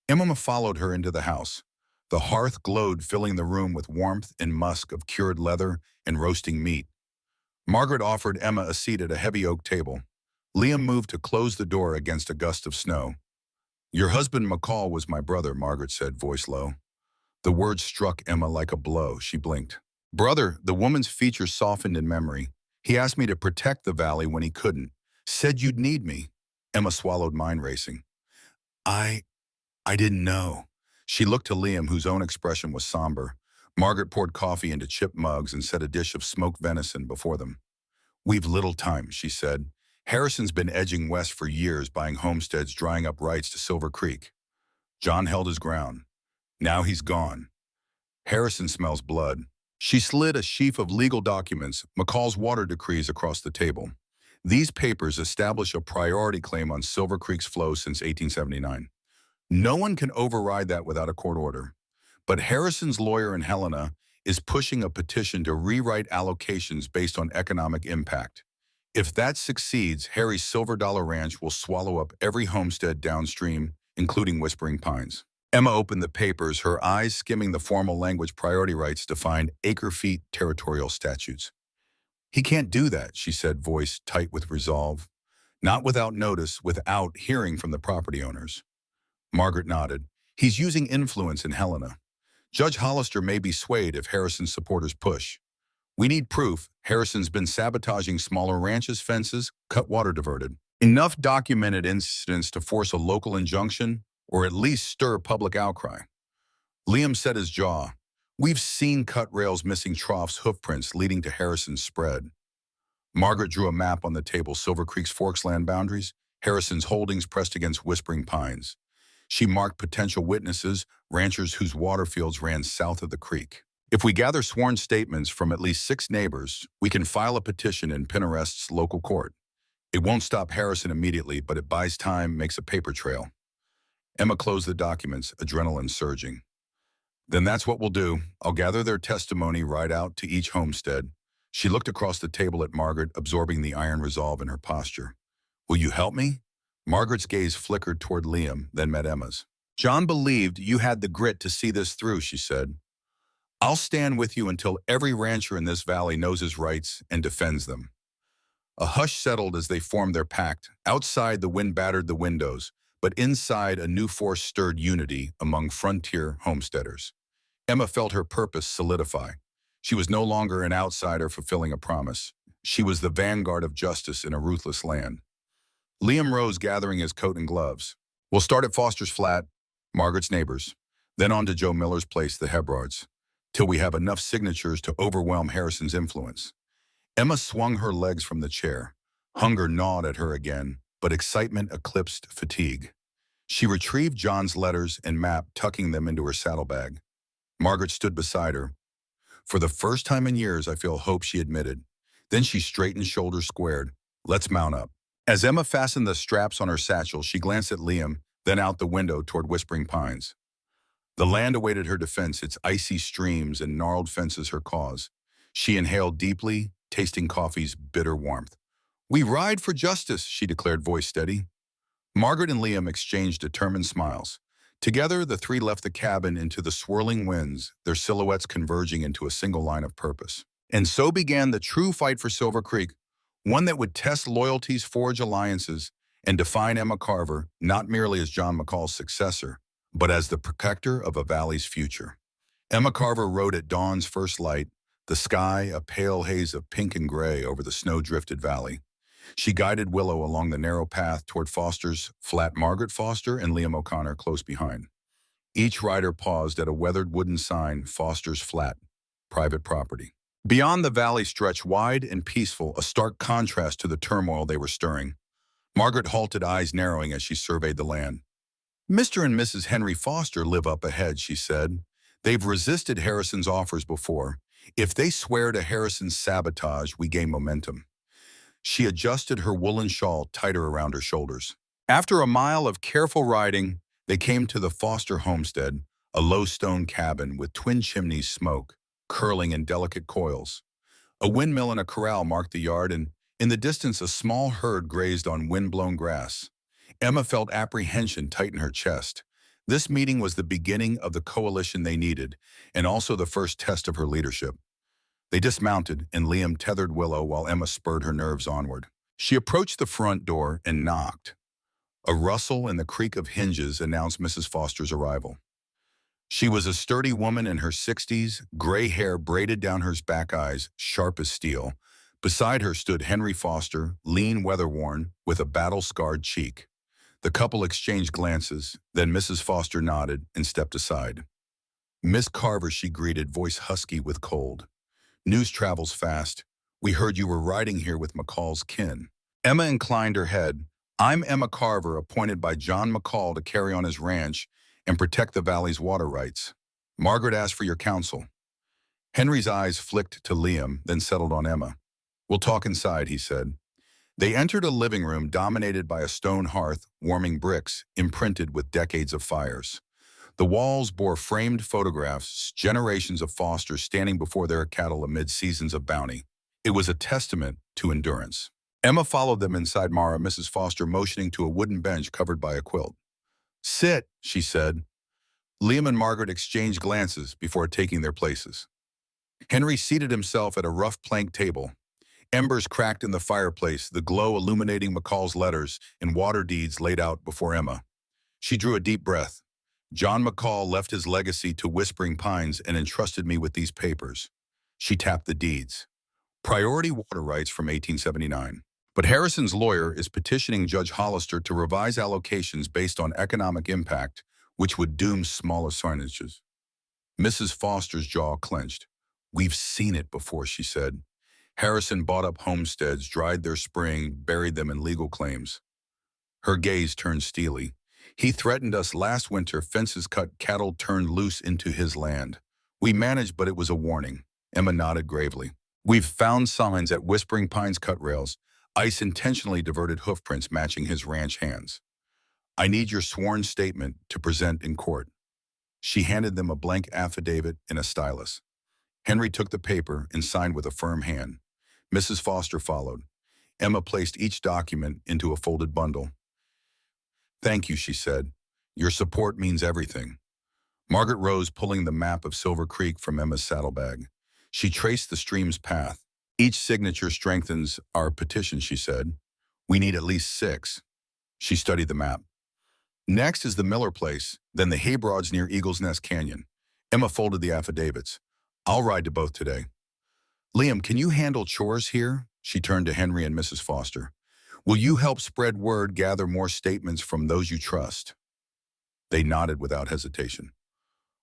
Emma followed her into the house. The hearth glowed, filling the room with warmth and musk of cured leather and roasting meat. Margaret offered Emma a seat at a heavy oak table. Liam moved to close the door against a gust of snow. "Your husband McCall was my brother," Margaret said, voice low. The words struck Emma like a blow. She blinked. "Brother," the woman's features softened in memory. "He asked me to protect the valley when he couldn't. Said you'd need me." Emma swallowed, mind racing. I I didn't know." She looked to Liam, whose own expression was somber. Margaret poured coffee into chipped mugs and set a dish of smoked venison before them. "We've little time," she said. "Harrison's been edging west for years, buying homesteads, drying up rights to Silver Creek." John held his ground. "Now he's gone. Harrison smells blood." She slid a sheaf of legal documents, McCall's water decrees, across the table. "These papers establish a priority claim on Silver Creek's flow since 1879. No one can override that without a court order. But Harrison's lawyer in Helena is pushing a petition to rewrite allocations based on economic impact. If that succeeds, Harry's Silver Dollar Ranch will swallow up every homestead downstream, including Whispering Pines." Emma opened the papers, her eyes skimming the formal language priority rights defined acre-feet territorial statutes. "He can't do that," she said, voice tight with resolve. "Not without notice, without hearing from the property owners." Margaret nodded. "He's using influence in Helena. Judge Hollister may be swayed if Harrison's supporters push. We need proof Harrison's been sabotaging smaller ranches' fences, cut water diverted. Enough documented incidents to force a local injunction, or at least stir public outcry." Liam set his jaw. "We've seen cut rails missing troughs, hoofprints leading to Harrison's spread." Margaret drew a map on the table, Silver Creek's Forks land boundaries, Harrison's holdings pressed against Whispering Pines. She marked potential witnesses, ranchers whose water fields ran south of the creek. "If we gather sworn statements from at least 6 neighbors, we can file a petition in Pinarest's local court. It won't stop Harrison immediately, but it buys time, makes a paper trail." Emma closed the documents, adrenaline surging. "Then that's what we'll do. I'll gather their testimony right out to each homestead." She looked across the table at Margaret, absorbing the iron resolve in her posture. "Will you help me?" Margaret's gaze flickered toward Liam, then met Emma's. "John believed you had the grit to see this through," she said. "I'll stand with you until every rancher in this valley knows his rights and defends them." A hush settled as they formed their pact. Outside, the wind battered the windows, but inside, a new force stirred unity among frontier homesteaders. Emma felt her purpose solidify. She was no longer an outsider fulfilling a promise. She was the vanguard of justice in a ruthless land. Liam rose, gathering his coat and gloves. "We'll start at Foster's Flat, Margaret's neighbors, then on to Joe Miller's place, the Hebrards, till we have enough signatures to overwhelm Harrison's influence." Emma swung her legs from the chair. Hunger gnawed at her again, but excitement eclipsed fatigue. She retrieved John's letters and map, tucking them into her saddlebag. Margaret stood beside her. "For the first time in years, I feel hope," she admitted. Then she straightened, shoulders squared. "Let's mount up." As Emma fastened the straps on her satchel, she glanced at Liam, then out the window toward Whispering Pines. The land awaited her defense, its icy streams and gnarled fences her cause. She inhaled deeply, tasting coffee's bitter warmth. "We ride for justice," she declared, voice steady. Margaret and Liam exchanged determined smiles. Together, the three left the cabin into the swirling winds, their silhouettes converging into a single line of purpose. And so began the true fight for Silver Creek, one that would test loyalties, forge alliances, and define Emma Carver not merely as John McCall's successor, but as the protector of a valley's future. Emma Carver rode at dawn's first light, the sky a pale haze of pink and gray over the snow-drifted valley. She guided Willow along the narrow path toward Foster's Flat, Margaret Foster and Liam O'Connor close behind. Each rider paused at a weathered wooden sign, Foster's Flat, private property. Beyond, the valley stretched wide and peaceful, a stark contrast to the turmoil they were stirring. Margaret halted, eyes narrowing as she surveyed the land. "Mr. and Mrs. Henry Foster live up ahead," she said. "They've resisted Harrison's offers before. If they swear to Harrison's sabotage, we gain momentum." She adjusted her woolen shawl tighter around her shoulders. After a mile of careful riding, they came to the Foster homestead, a low stone cabin with twin chimneys, smoke curling in delicate coils. A windmill and a corral marked the yard, and in the distance a small herd grazed on wind-blown grass. Emma felt apprehension tighten her chest. This meeting was the beginning of the coalition they needed, and also the first test of her leadership. They dismounted, and Liam tethered Willow while Emma spurred her nerves onward. She approached the front door and knocked. A rustle and the creak of hinges announced Mrs. Foster's arrival. She was a sturdy woman in her 60s, gray hair braided down her back eyes, sharp as steel. Beside her stood Henry Foster, lean, weather-worn, with a battle-scarred cheek. The couple exchanged glances, then Mrs. Foster nodded and stepped aside. "Miss Carver," she greeted, voice husky with cold. "News travels fast. We heard you were riding here with McCall's kin." Emma inclined her head. "I'm Emma Carver, appointed by John McCall to carry on his ranch and protect the valley's water rights. Margaret asked for your counsel." Henry's eyes flicked to Liam, then settled on Emma. "We'll talk inside," he said. They entered a living room dominated by a stone hearth, warming bricks, imprinted with decades of fires. The walls bore framed photographs, generations of Fosters standing before their cattle amid seasons of bounty. It was a testament to endurance. Emma followed them inside Mara, Mrs. Foster motioning to a wooden bench covered by a quilt. "Sit," she said. Liam and Margaret exchanged glances before taking their places. Henry seated himself at a rough plank table. Embers cracked in the fireplace, the glow illuminating McCall's letters and water deeds laid out before Emma. She drew a deep breath. "John McCall left his legacy to Whispering Pines and entrusted me with these papers." She tapped the deeds. "Priority water rights from 1879. But Harrison's lawyer is petitioning Judge Hollister to revise allocations based on economic impact, which would doom smaller signages." Mrs. Foster's jaw clenched. "We've seen it before," she said. "Harrison bought up homesteads, dried their spring, buried them in legal claims." Her gaze turned steely. "He threatened us last winter, fences cut, cattle turned loose into his land. We managed, but it was a warning." Emma nodded gravely. "We've found signs at Whispering Pines cut rails. Ice intentionally diverted hoofprints matching his ranch hands. I need your sworn statement to present in court." She handed them a blank affidavit and a stylus. Henry took the paper and signed with a firm hand. Mrs. Foster followed. Emma placed each document into a folded bundle. "Thank you," she said. "Your support means everything." Margaret rose, pulling the map of Silver Creek from Emma's saddlebag. She traced the stream's path. "Each signature strengthens our petition," she said. "We need at least 6. She studied the map. "Next is the Miller place, then the Haybroads near Eagle's Nest Canyon." Emma folded the affidavits. "I'll ride to both today." "Liam, can you handle chores here?" She turned to Henry and Mrs. Foster. "Will you help spread word, gather more statements from those you trust?" They nodded without hesitation.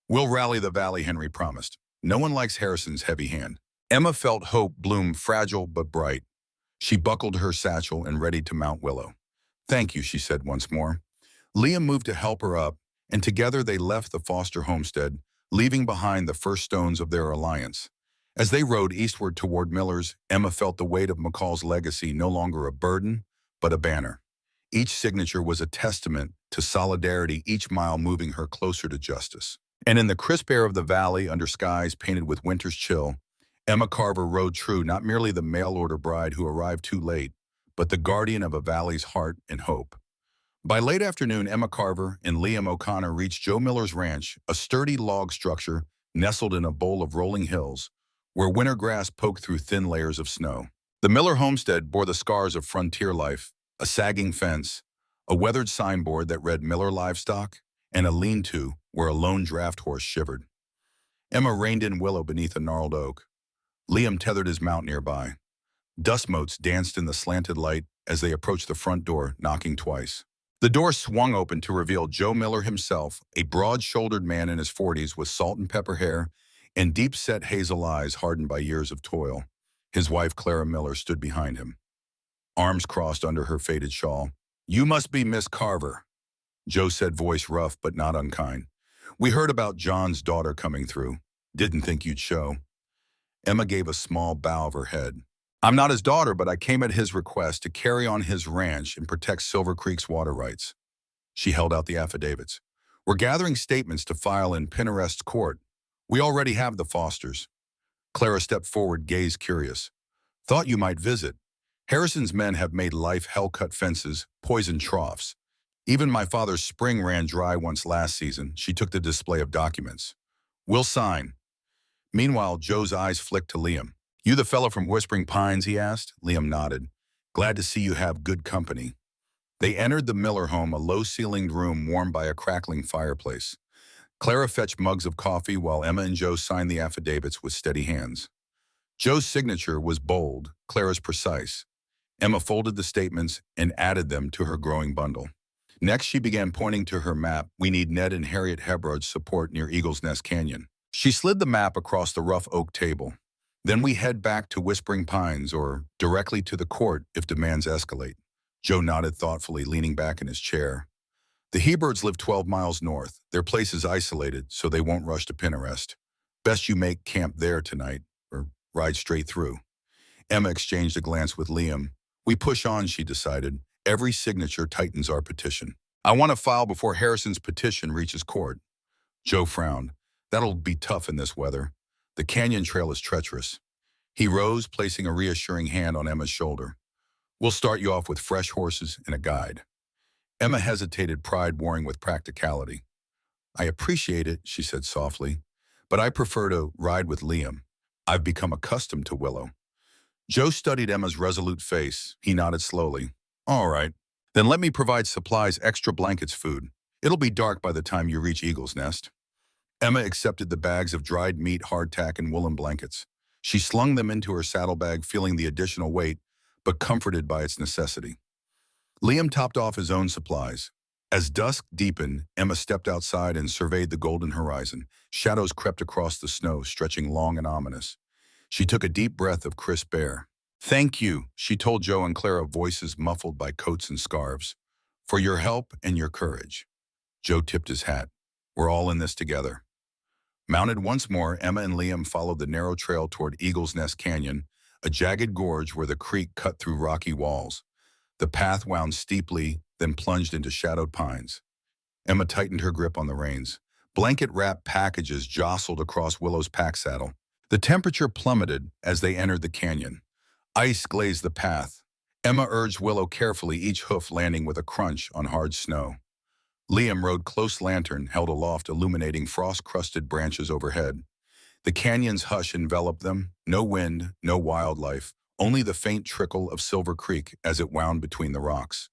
"We'll rally the valley," Henry promised. "No one likes Harrison's heavy hand." Emma felt hope bloom, fragile but bright. She buckled her satchel and readied to mount Willow. "Thank you," she said once more. Liam moved to help her up, and together they left the Foster homestead, leaving behind the first stones of their alliance. As they rode eastward toward Miller's, Emma felt the weight of McCall's legacy no longer a burden, but a banner. Each signature was a testament to solidarity, each mile moving her closer to justice. And in the crisp air of the valley, under skies painted with winter's chill, Emma Carver rode true, not merely the mail-order bride who arrived too late, but the guardian of a valley's heart and hope. By late afternoon, Emma Carver and Liam O'Connor reached Joe Miller's ranch, a sturdy log structure nestled in a bowl of rolling hills, where winter grass poked through thin layers of snow. The Miller homestead bore the scars of frontier life: a sagging fence, a weathered signboard that read Miller Livestock, and a lean-to where a lone draft horse shivered. Emma reined in Willow beneath a gnarled oak. Liam tethered his mount nearby. Dust motes danced in the slanted light as they approached the front door, knocking twice. The door swung open to reveal Joe Miller himself, a broad-shouldered man in his 40s with salt and pepper hair and deep-set hazel eyes hardened by years of toil. His wife, Clara Miller, stood behind him, arms crossed under her faded shawl. "You must be Miss Carver," Joe said, voice rough but not unkind. "We heard about John's daughter coming through. Didn't think you'd show." Emma gave a small bow of her head. "I'm not his daughter, but I came at his request to carry on his ranch and protect Silver Creek's water rights." She held out the affidavits. "We're gathering statements to file in Pinarest's court. We already have the Fosters." Clara stepped forward, gaze curious. "Thought you might visit. Harrison's men have made life hell-cut fences, poisoned troughs. Even my father's spring ran dry once last season." She took the display of documents. "We'll sign." Meanwhile, Joe's eyes flicked to Liam. "You the fellow from Whispering Pines?" he asked. Liam nodded. Glad to see you have good company. They entered the Miller home, a low-ceilinged room warmed by a crackling fireplace. Clara fetched mugs of coffee while Emma and Joe signed the affidavits with steady hands. Joe's signature was bold, Clara's precise. Emma folded the statements and added them to her growing bundle. Next, she began pointing to her map. We need Ned and Harriet Hebbard's support near Eagle's Nest Canyon. She slid the map across the rough oak table. Then we head back to Whispering Pines or directly to the court if demands escalate. Joe nodded thoughtfully, leaning back in his chair. The Heberds live 12 miles north. Their place is isolated, so they won't rush to pin arrest. Best you make camp there tonight, or ride straight through. Emma exchanged a glance with Liam. We push on, she decided. Every signature tightens our petition. I want to file before Harrison's petition reaches court. Joe frowned. That'll be tough in this weather. The canyon trail is treacherous. He rose, placing a reassuring hand on Emma's shoulder. We'll start you off with fresh horses and a guide. Emma hesitated, pride warring with practicality. I appreciate it, she said softly, but I prefer to ride with Liam. I've become accustomed to Willow. Joe studied Emma's resolute face. He nodded slowly. All right. Then let me provide supplies, extra blankets, food. It'll be dark by the time you reach Eagle's Nest. Emma accepted the bags of dried meat, hardtack, and woolen blankets. She slung them into her saddlebag, feeling the additional weight, but comforted by its necessity. Liam topped off his own supplies. As dusk deepened, Emma stepped outside and surveyed the golden horizon. Shadows crept across the snow, stretching long and ominous. She took a deep breath of crisp air. Thank you, she told Joe and Clara, voices muffled by coats and scarves, for your help and your courage. Joe tipped his hat. We're all in this together. Mounted once more, Emma and Liam followed the narrow trail toward Eagle's Nest Canyon, a jagged gorge where the creek cut through rocky walls. The path wound steeply, then plunged into shadowed pines. Emma tightened her grip on the reins. Blanket-wrapped packages jostled across Willow's pack saddle. The temperature plummeted as they entered the canyon. Ice glazed the path. Emma urged Willow carefully, each hoof landing with a crunch on hard snow. Liam rode close lantern held aloft, illuminating frost-crusted branches overhead. The canyon's hush enveloped them. No wind, no wildlife, only the faint trickle of Silver Creek as it wound between the rocks.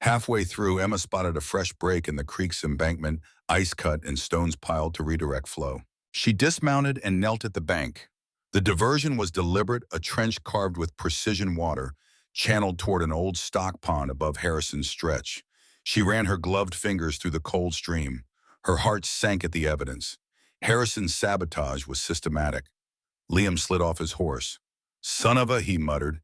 Halfway through, Emma spotted a fresh break in the creek's embankment, ice cut and stones piled to redirect flow. She dismounted and knelt at the bank. The diversion was deliberate, a trench carved with precision, water channeled toward an old stock pond above Harrison's stretch. She ran her gloved fingers through the cold stream. Her heart sank at the evidence. Harrison's sabotage was systematic. Liam slid off his horse. Son of a, he muttered.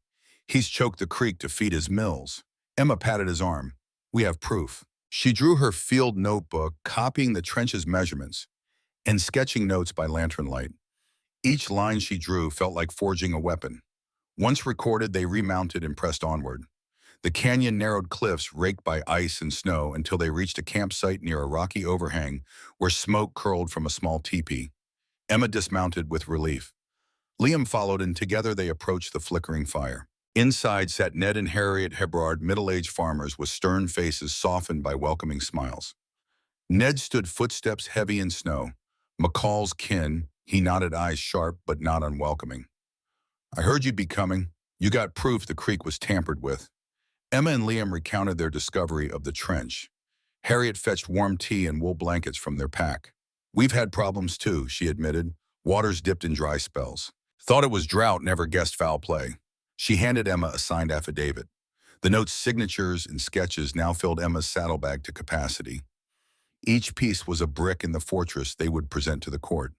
He's choked the creek to feed his mills. Emma patted his arm. We have proof. She drew her field notebook, copying the trench's measurements and sketching notes by lantern light. Each line she drew felt like forging a weapon. Once recorded, they remounted and pressed onward. The canyon narrowed cliffs raked by ice and snow until they reached a campsite near a rocky overhang where smoke curled from a small teepee. Emma dismounted with relief. Liam followed, and together they approached the flickering fire. Inside sat Ned and Harriet Hebbard, middle-aged farmers with stern faces softened by welcoming smiles. Ned stood, footsteps heavy in snow. McCall's kin, he nodded, eyes sharp but not unwelcoming. I heard you'd be coming. You got proof the creek was tampered with. Emma and Liam recounted their discovery of the trench. Harriet fetched warm tea and wool blankets from their pack. We've had problems too, she admitted. Water's dipped in dry spells. Thought it was drought, never guessed foul play. She handed Emma a signed affidavit. The note's signatures and sketches now filled Emma's saddlebag to capacity. Each piece was a brick in the fortress they would present to the court.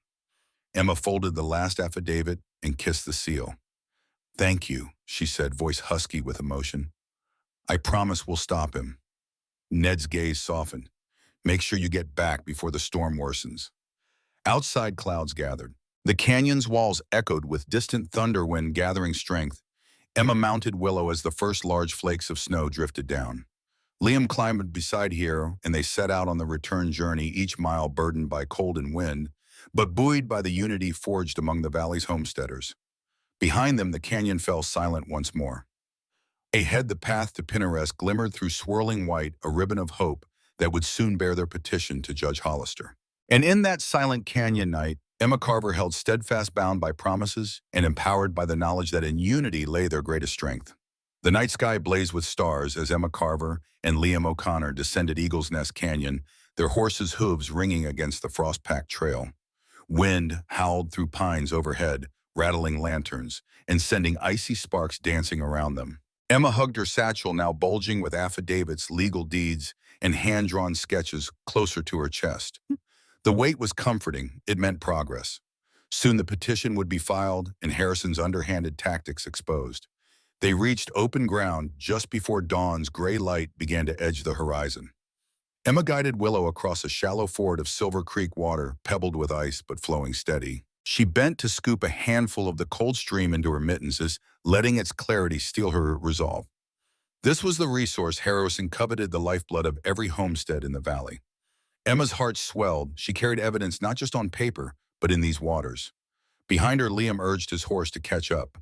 Emma folded the last affidavit and kissed the seal. Thank you, she said, voice husky with emotion. I promise we'll stop him. Ned's gaze softened. Make sure you get back before the storm worsens. Outside, clouds gathered. The canyon's walls echoed with distant thunder wind gathering strength. Emma mounted Willow as the first large flakes of snow drifted down. Liam climbed beside her, and they set out on the return journey, each mile burdened by cold and wind, but buoyed by the unity forged among the valley's homesteaders. Behind them, the canyon fell silent once more. Ahead, the path to Pinarest glimmered through swirling white, a ribbon of hope that would soon bear their petition to Judge Hollister. And in that silent canyon night, Emma Carver held steadfast, bound by promises and empowered by the knowledge that in unity lay their greatest strength. The night sky blazed with stars as Emma Carver and Liam O'Connor descended Eagle's Nest Canyon, their horses' hooves ringing against the frost-packed trail. Wind howled through pines overhead, rattling lanterns, and sending icy sparks dancing around them. Emma hugged her satchel, now bulging with affidavits, legal deeds, and hand-drawn sketches, closer to her chest. The weight was comforting. It meant progress. Soon the petition would be filed and Harrison's underhanded tactics exposed. They reached open ground just before dawn's gray light began to edge the horizon. Emma guided Willow across a shallow ford of Silver Creek water, pebbled with ice but flowing steady. She bent to scoop a handful of the cold stream into her mittens, letting its clarity steel her resolve. This was the resource Harrison coveted, the lifeblood of every homestead in the valley. Emma's heart swelled. She carried evidence not just on paper, but in these waters. Behind her, Liam urged his horse to catch up.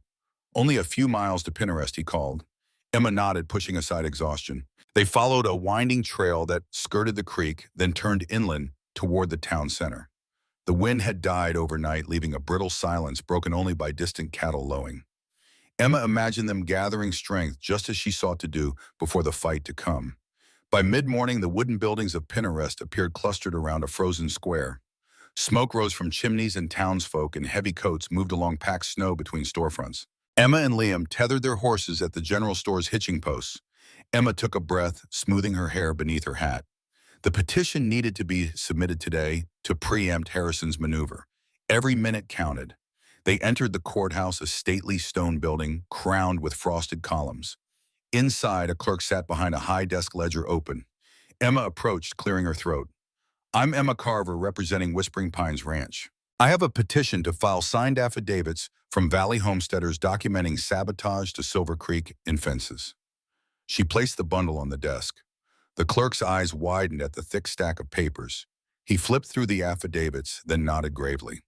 "Only a few miles to Pinterest," he called. Emma nodded, pushing aside exhaustion. They followed a winding trail that skirted the creek, then turned inland toward the town center. The wind had died overnight, leaving a brittle silence broken only by distant cattle lowing. Emma imagined them gathering strength just as she sought to do before the fight to come. By mid-morning, the wooden buildings of Pinterest appeared clustered around a frozen square. Smoke rose from chimneys, and townsfolk in heavy coats moved along packed snow between storefronts. Emma and Liam tethered their horses at the general store's hitching posts. Emma took a breath, smoothing her hair beneath her hat. The petition needed to be submitted today to preempt Harrison's maneuver. Every minute counted. They entered the courthouse, a stately stone building crowned with frosted columns. Inside, a clerk sat behind a high desk ledger open. Emma approached, clearing her throat. "I'm Emma Carver, representing Whispering Pines Ranch. I have a petition to file signed affidavits from Valley homesteaders documenting sabotage to Silver Creek in fences." She placed the bundle on the desk. The clerk's eyes widened at the thick stack of papers. He flipped through the affidavits, then nodded gravely.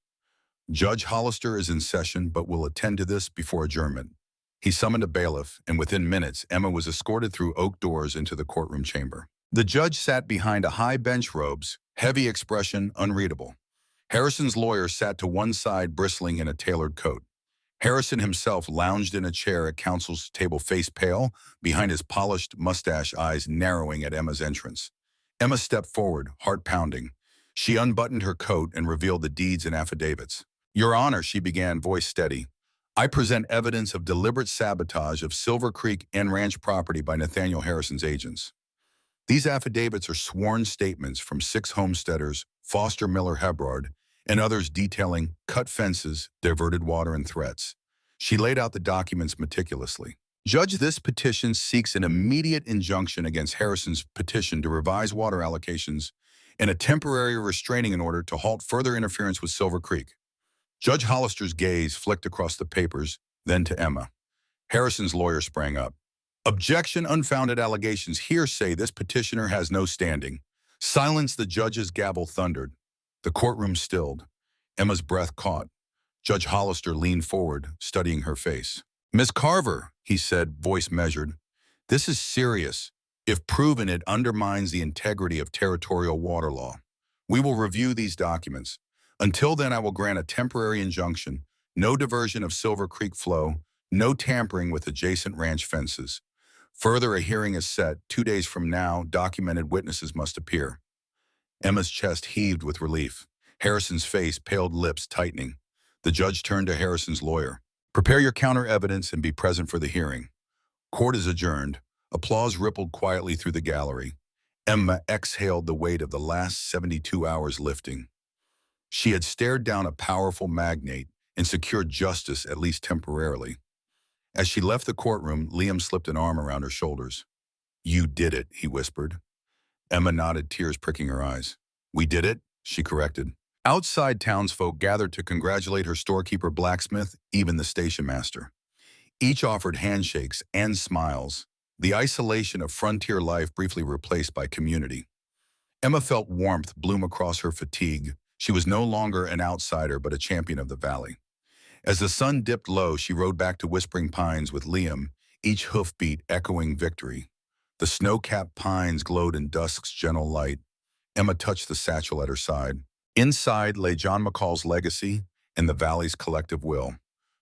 "Judge Hollister is in session, but will attend to this before adjournment." He summoned a bailiff, and within minutes, Emma was escorted through oak doors into the courtroom chamber. The judge sat behind a high bench, robes, heavy expression, unreadable. Harrison's lawyer sat to one side, bristling in a tailored coat. Harrison himself lounged in a chair at counsel's table, face pale, behind his polished mustache, eyes narrowing at Emma's entrance. Emma stepped forward, heart pounding. She unbuttoned her coat and revealed the deeds and affidavits. "Your Honor," she began, voice steady, "I present evidence of deliberate sabotage of Silver Creek and ranch property by Nathaniel Harrison's agents. These affidavits are sworn statements from 6 homesteaders, Foster, Miller, Hebrard, and others, detailing cut fences, diverted water, and threats." She laid out the documents meticulously. "Judge, this petition seeks an immediate injunction against Harrison's petition to revise water allocations and a temporary restraining order to halt further interference with Silver Creek." Judge Hollister's gaze flicked across the papers, then to Emma. Harrison's lawyer sprang up. "Objection, unfounded allegations, hearsay, this petitioner has no standing." "Silence," the judge's gavel thundered. The courtroom stilled. Emma's breath caught. Judge Hollister leaned forward, studying her face. "Miss Carver," he said, voice measured, "this is serious. If proven, it undermines the integrity of territorial water law. We will review these documents. Until then, I will grant a temporary injunction, no diversion of Silver Creek flow, no tampering with adjacent ranch fences. Further, a hearing is set. 2 days from now, documented witnesses must appear." Emma's chest heaved with relief. Harrison's face, paled lips tightening. The judge turned to Harrison's lawyer. "Prepare your counter-evidence and be present for the hearing." Court is adjourned. Applause rippled quietly through the gallery. Emma exhaled, the weight of the last 72 hours lifting. She had stared down a powerful magnate and secured justice, at least temporarily. As she left the courtroom, Liam slipped an arm around her shoulders. "You did it," he whispered. Emma nodded, tears pricking her eyes. "We did it," she corrected. Outside, townsfolk gathered to congratulate her, storekeeper, blacksmith, even the station master. Each offered handshakes and smiles, the isolation of frontier life briefly replaced by community. Emma felt warmth bloom across her fatigue. She was no longer an outsider, but a champion of the valley. As the sun dipped low, she rode back to Whispering Pines with Liam, each hoofbeat echoing victory. The snow-capped pines glowed in dusk's gentle light. Emma touched the satchel at her side. Inside lay John McCall's legacy and the valley's collective will.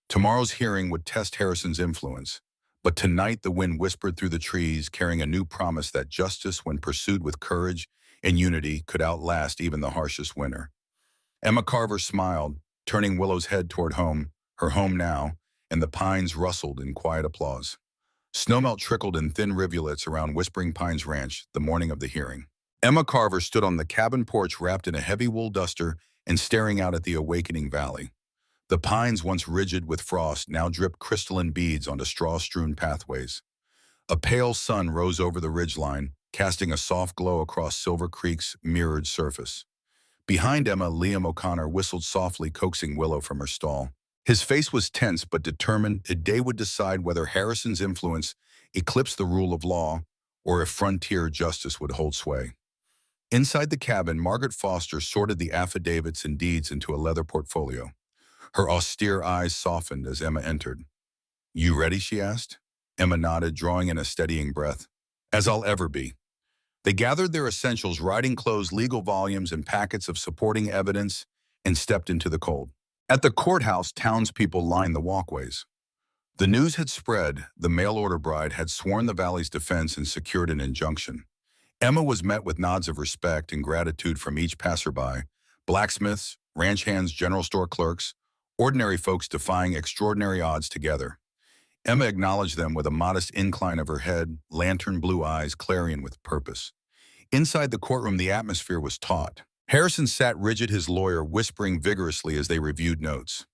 Tomorrow's hearing would test Harrison's influence, But tonight the wind whispered through the trees, carrying a new promise that justice, when pursued with courage and unity, could outlast even the harshest winter. Emma Carver smiled, turning Willow's head toward home, her home now, and the pines rustled in quiet applause. Snowmelt trickled in thin rivulets around Whispering Pines Ranch the morning of the hearing. Emma Carver stood on the cabin porch wrapped in a heavy wool duster and staring out at the awakening valley. The pines, once rigid with frost, now dripped crystalline beads onto straw-strewn pathways. A pale sun rose over the ridgeline, casting a soft glow across Silver Creek's mirrored surface. Behind Emma, Liam O'Connor whistled softly, coaxing Willow from her stall. His face was tense but determined. A day would decide whether Harrison's influence eclipsed the rule of law or if frontier justice would hold sway. Inside the cabin, Margaret Foster sorted the affidavits and deeds into a leather portfolio. Her austere eyes softened as Emma entered. "You ready?" she asked. Emma nodded, drawing in a steadying breath. "As I'll ever be." They gathered their essentials, riding clothes, legal volumes, and packets of supporting evidence, and stepped into the cold. At the courthouse, townspeople lined the walkways. The news had spread. The mail-order bride had sworn the valley's defense and secured an injunction. Emma was met with nods of respect and gratitude from each passerby: blacksmiths, ranch hands, general store clerks, ordinary folks defying extraordinary odds together. Emma acknowledged them with a modest incline of her head, lantern blue eyes clarion with purpose. Inside the courtroom, the atmosphere was taut. Harrison sat rigid, his lawyer whispering vigorously as they reviewed notes.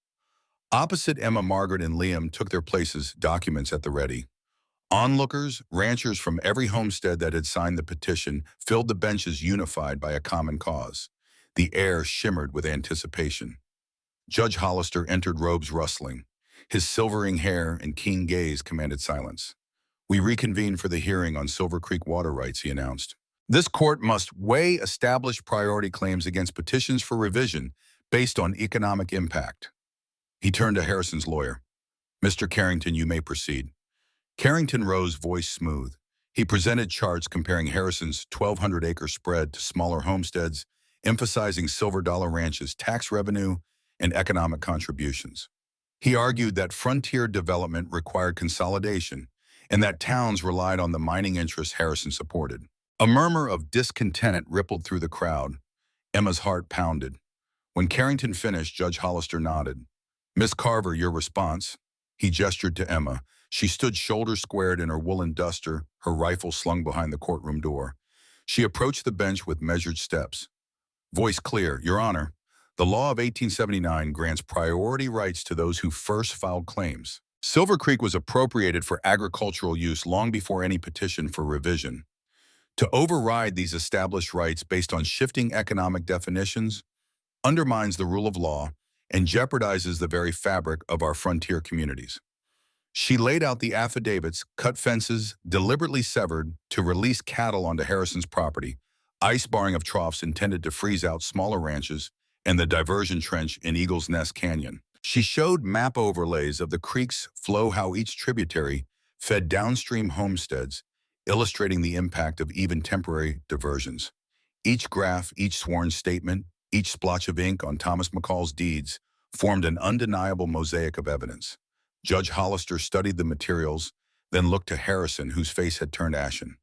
Opposite Emma, Margaret and Liam took their places, documents at the ready. Onlookers, ranchers from every homestead that had signed the petition, filled the benches, unified by a common cause. The air shimmered with anticipation. Judge Hollister entered, robes rustling. His silvering hair and keen gaze commanded silence. "We reconvene for the hearing on Silver Creek water rights," he announced. "This court must weigh established priority claims against petitions for revision based on economic impact." He turned to Harrison's lawyer. "Mr. Carrington, you may proceed." Carrington rose, voice smooth. He presented charts comparing Harrison's 1,200-acre spread to smaller homesteads, emphasizing silver dollar ranches, tax revenue, and economic contributions. He argued that frontier development required consolidation and that towns relied on the mining interests Harrison supported. A murmur of discontent rippled through the crowd. Emma's heart pounded. When Carrington finished, Judge Hollister nodded. "Miss Carver, your response." He gestured to Emma. She stood shoulders squared in her woolen duster, her rifle slung behind the courtroom door. She approached the bench with measured steps. Voice clear: "Your Honor, the law of 1879 grants priority rights to those who first filed claims. Silver Creek was appropriated for agricultural use long before any petition for revision. To override these established rights based on shifting economic definitions undermines the rule of law and jeopardizes the very fabric of our frontier communities." She laid out the affidavits: cut fences deliberately severed to release cattle onto Harrison's property, ice barring of troughs intended to freeze out smaller ranches, and the diversion trench in Eagle's Nest Canyon. She showed map overlays of the creek's flow, how each tributary fed downstream homesteads, illustrating the impact of even temporary diversions. Each graph, each sworn statement, each splotch of ink on Thomas McCall's deeds formed an undeniable mosaic of evidence. Judge Hollister studied the materials, then looked to Harrison, whose face had turned ashen.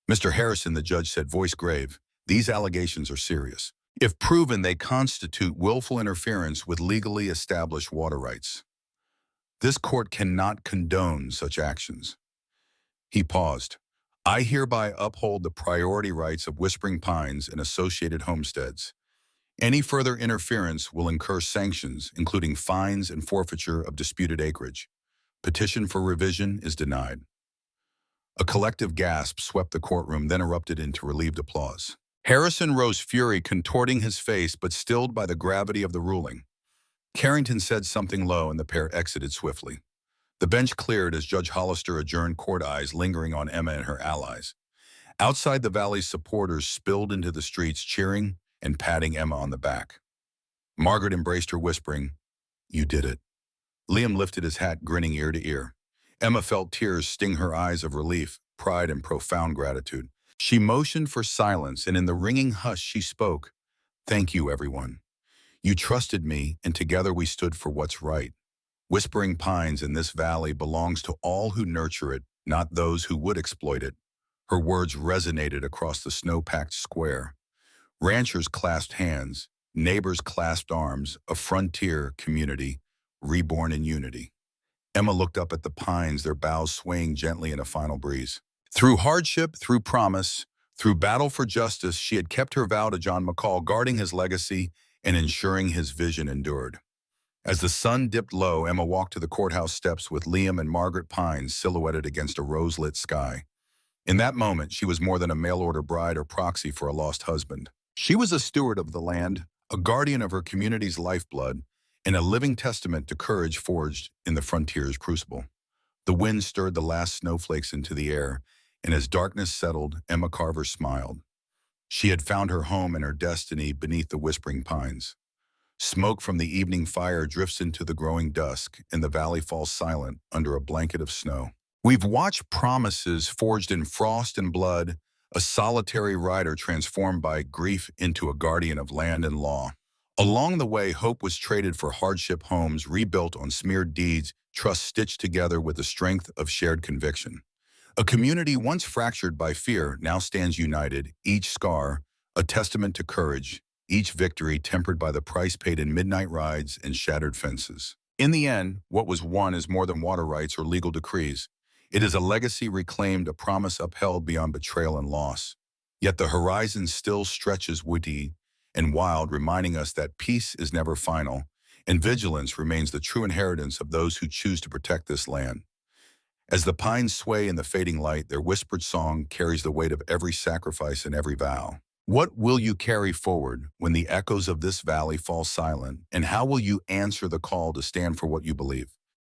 "Mr. Harrison," the judge said, voice grave, "these allegations are serious. If proven, they constitute willful interference with legally established water rights. This court cannot condone such actions." He paused. "I hereby uphold the priority rights of Whispering Pines and associated homesteads. Any further interference will incur sanctions, including fines and forfeiture of disputed acreage. Petition for revision is denied." A collective gasp swept the courtroom, then erupted into relieved applause. Harrison rose, fury contorting his face, but stilled by the gravity of the ruling. Carrington said something low, and the pair exited swiftly. The bench cleared as Judge Hollister adjourned, court, eyes lingering on Emma and her allies. Outside, the valley's supporters spilled into the streets, cheering and patting Emma on the back. Margaret embraced her, whispering, "You did it." Liam lifted his hat, grinning ear to ear. Emma felt tears sting her eyes of relief, pride, and profound gratitude. She motioned for silence, and in the ringing hush she spoke, "Thank you, everyone. You trusted me, and together we stood for what's right. Whispering Pines in this valley belongs to all who nurture it, not those who would exploit it. Her words resonated across the snow-packed square. Ranchers clasped hands, neighbors clasped arms, a frontier community reborn in unity. Emma looked up at the pines, their boughs swaying gently in a final breeze. Through hardship, through promise, through battle for justice, she had kept her vow to John McCall, guarding his legacy and ensuring his vision endured. As the sun dipped low, Emma walked to the courthouse steps with Liam and Margaret Pines silhouetted against a rose-lit sky. In that moment, she was more than a mail-order bride or proxy for a lost husband. She was a steward of the land, a guardian of her community's lifeblood, and a living testament to courage forged in the frontier's crucible. The wind stirred the last snowflakes into the air, and as darkness settled, Emma Carver smiled. She had found her home and her destiny beneath the whispering pines. Smoke from the evening fire drifts into the growing dusk, and the valley falls silent under a blanket of snow. We've watched promises forged in frost and blood, a solitary rider transformed by grief into a guardian of land and law. Along the way, hope was traded for hardship, homes rebuilt on smeared deeds, trust stitched together with the strength of shared conviction. A community once fractured by fear now stands united, each scar a testament to courage, each victory tempered by the price paid in midnight rides and shattered fences. In the end, what was won is more than water rights or legal decrees. It is a legacy reclaimed, a promise upheld beyond betrayal and loss. Yet the horizon still stretches woody and wild, reminding us that peace is never final, and vigilance remains the true inheritance of those who choose to protect this land. As the pines sway in the fading light, their whispered song carries the weight of every sacrifice and every vow. What will you carry forward when the echoes of this valley fall silent, and how will you answer the call to stand for what you believe?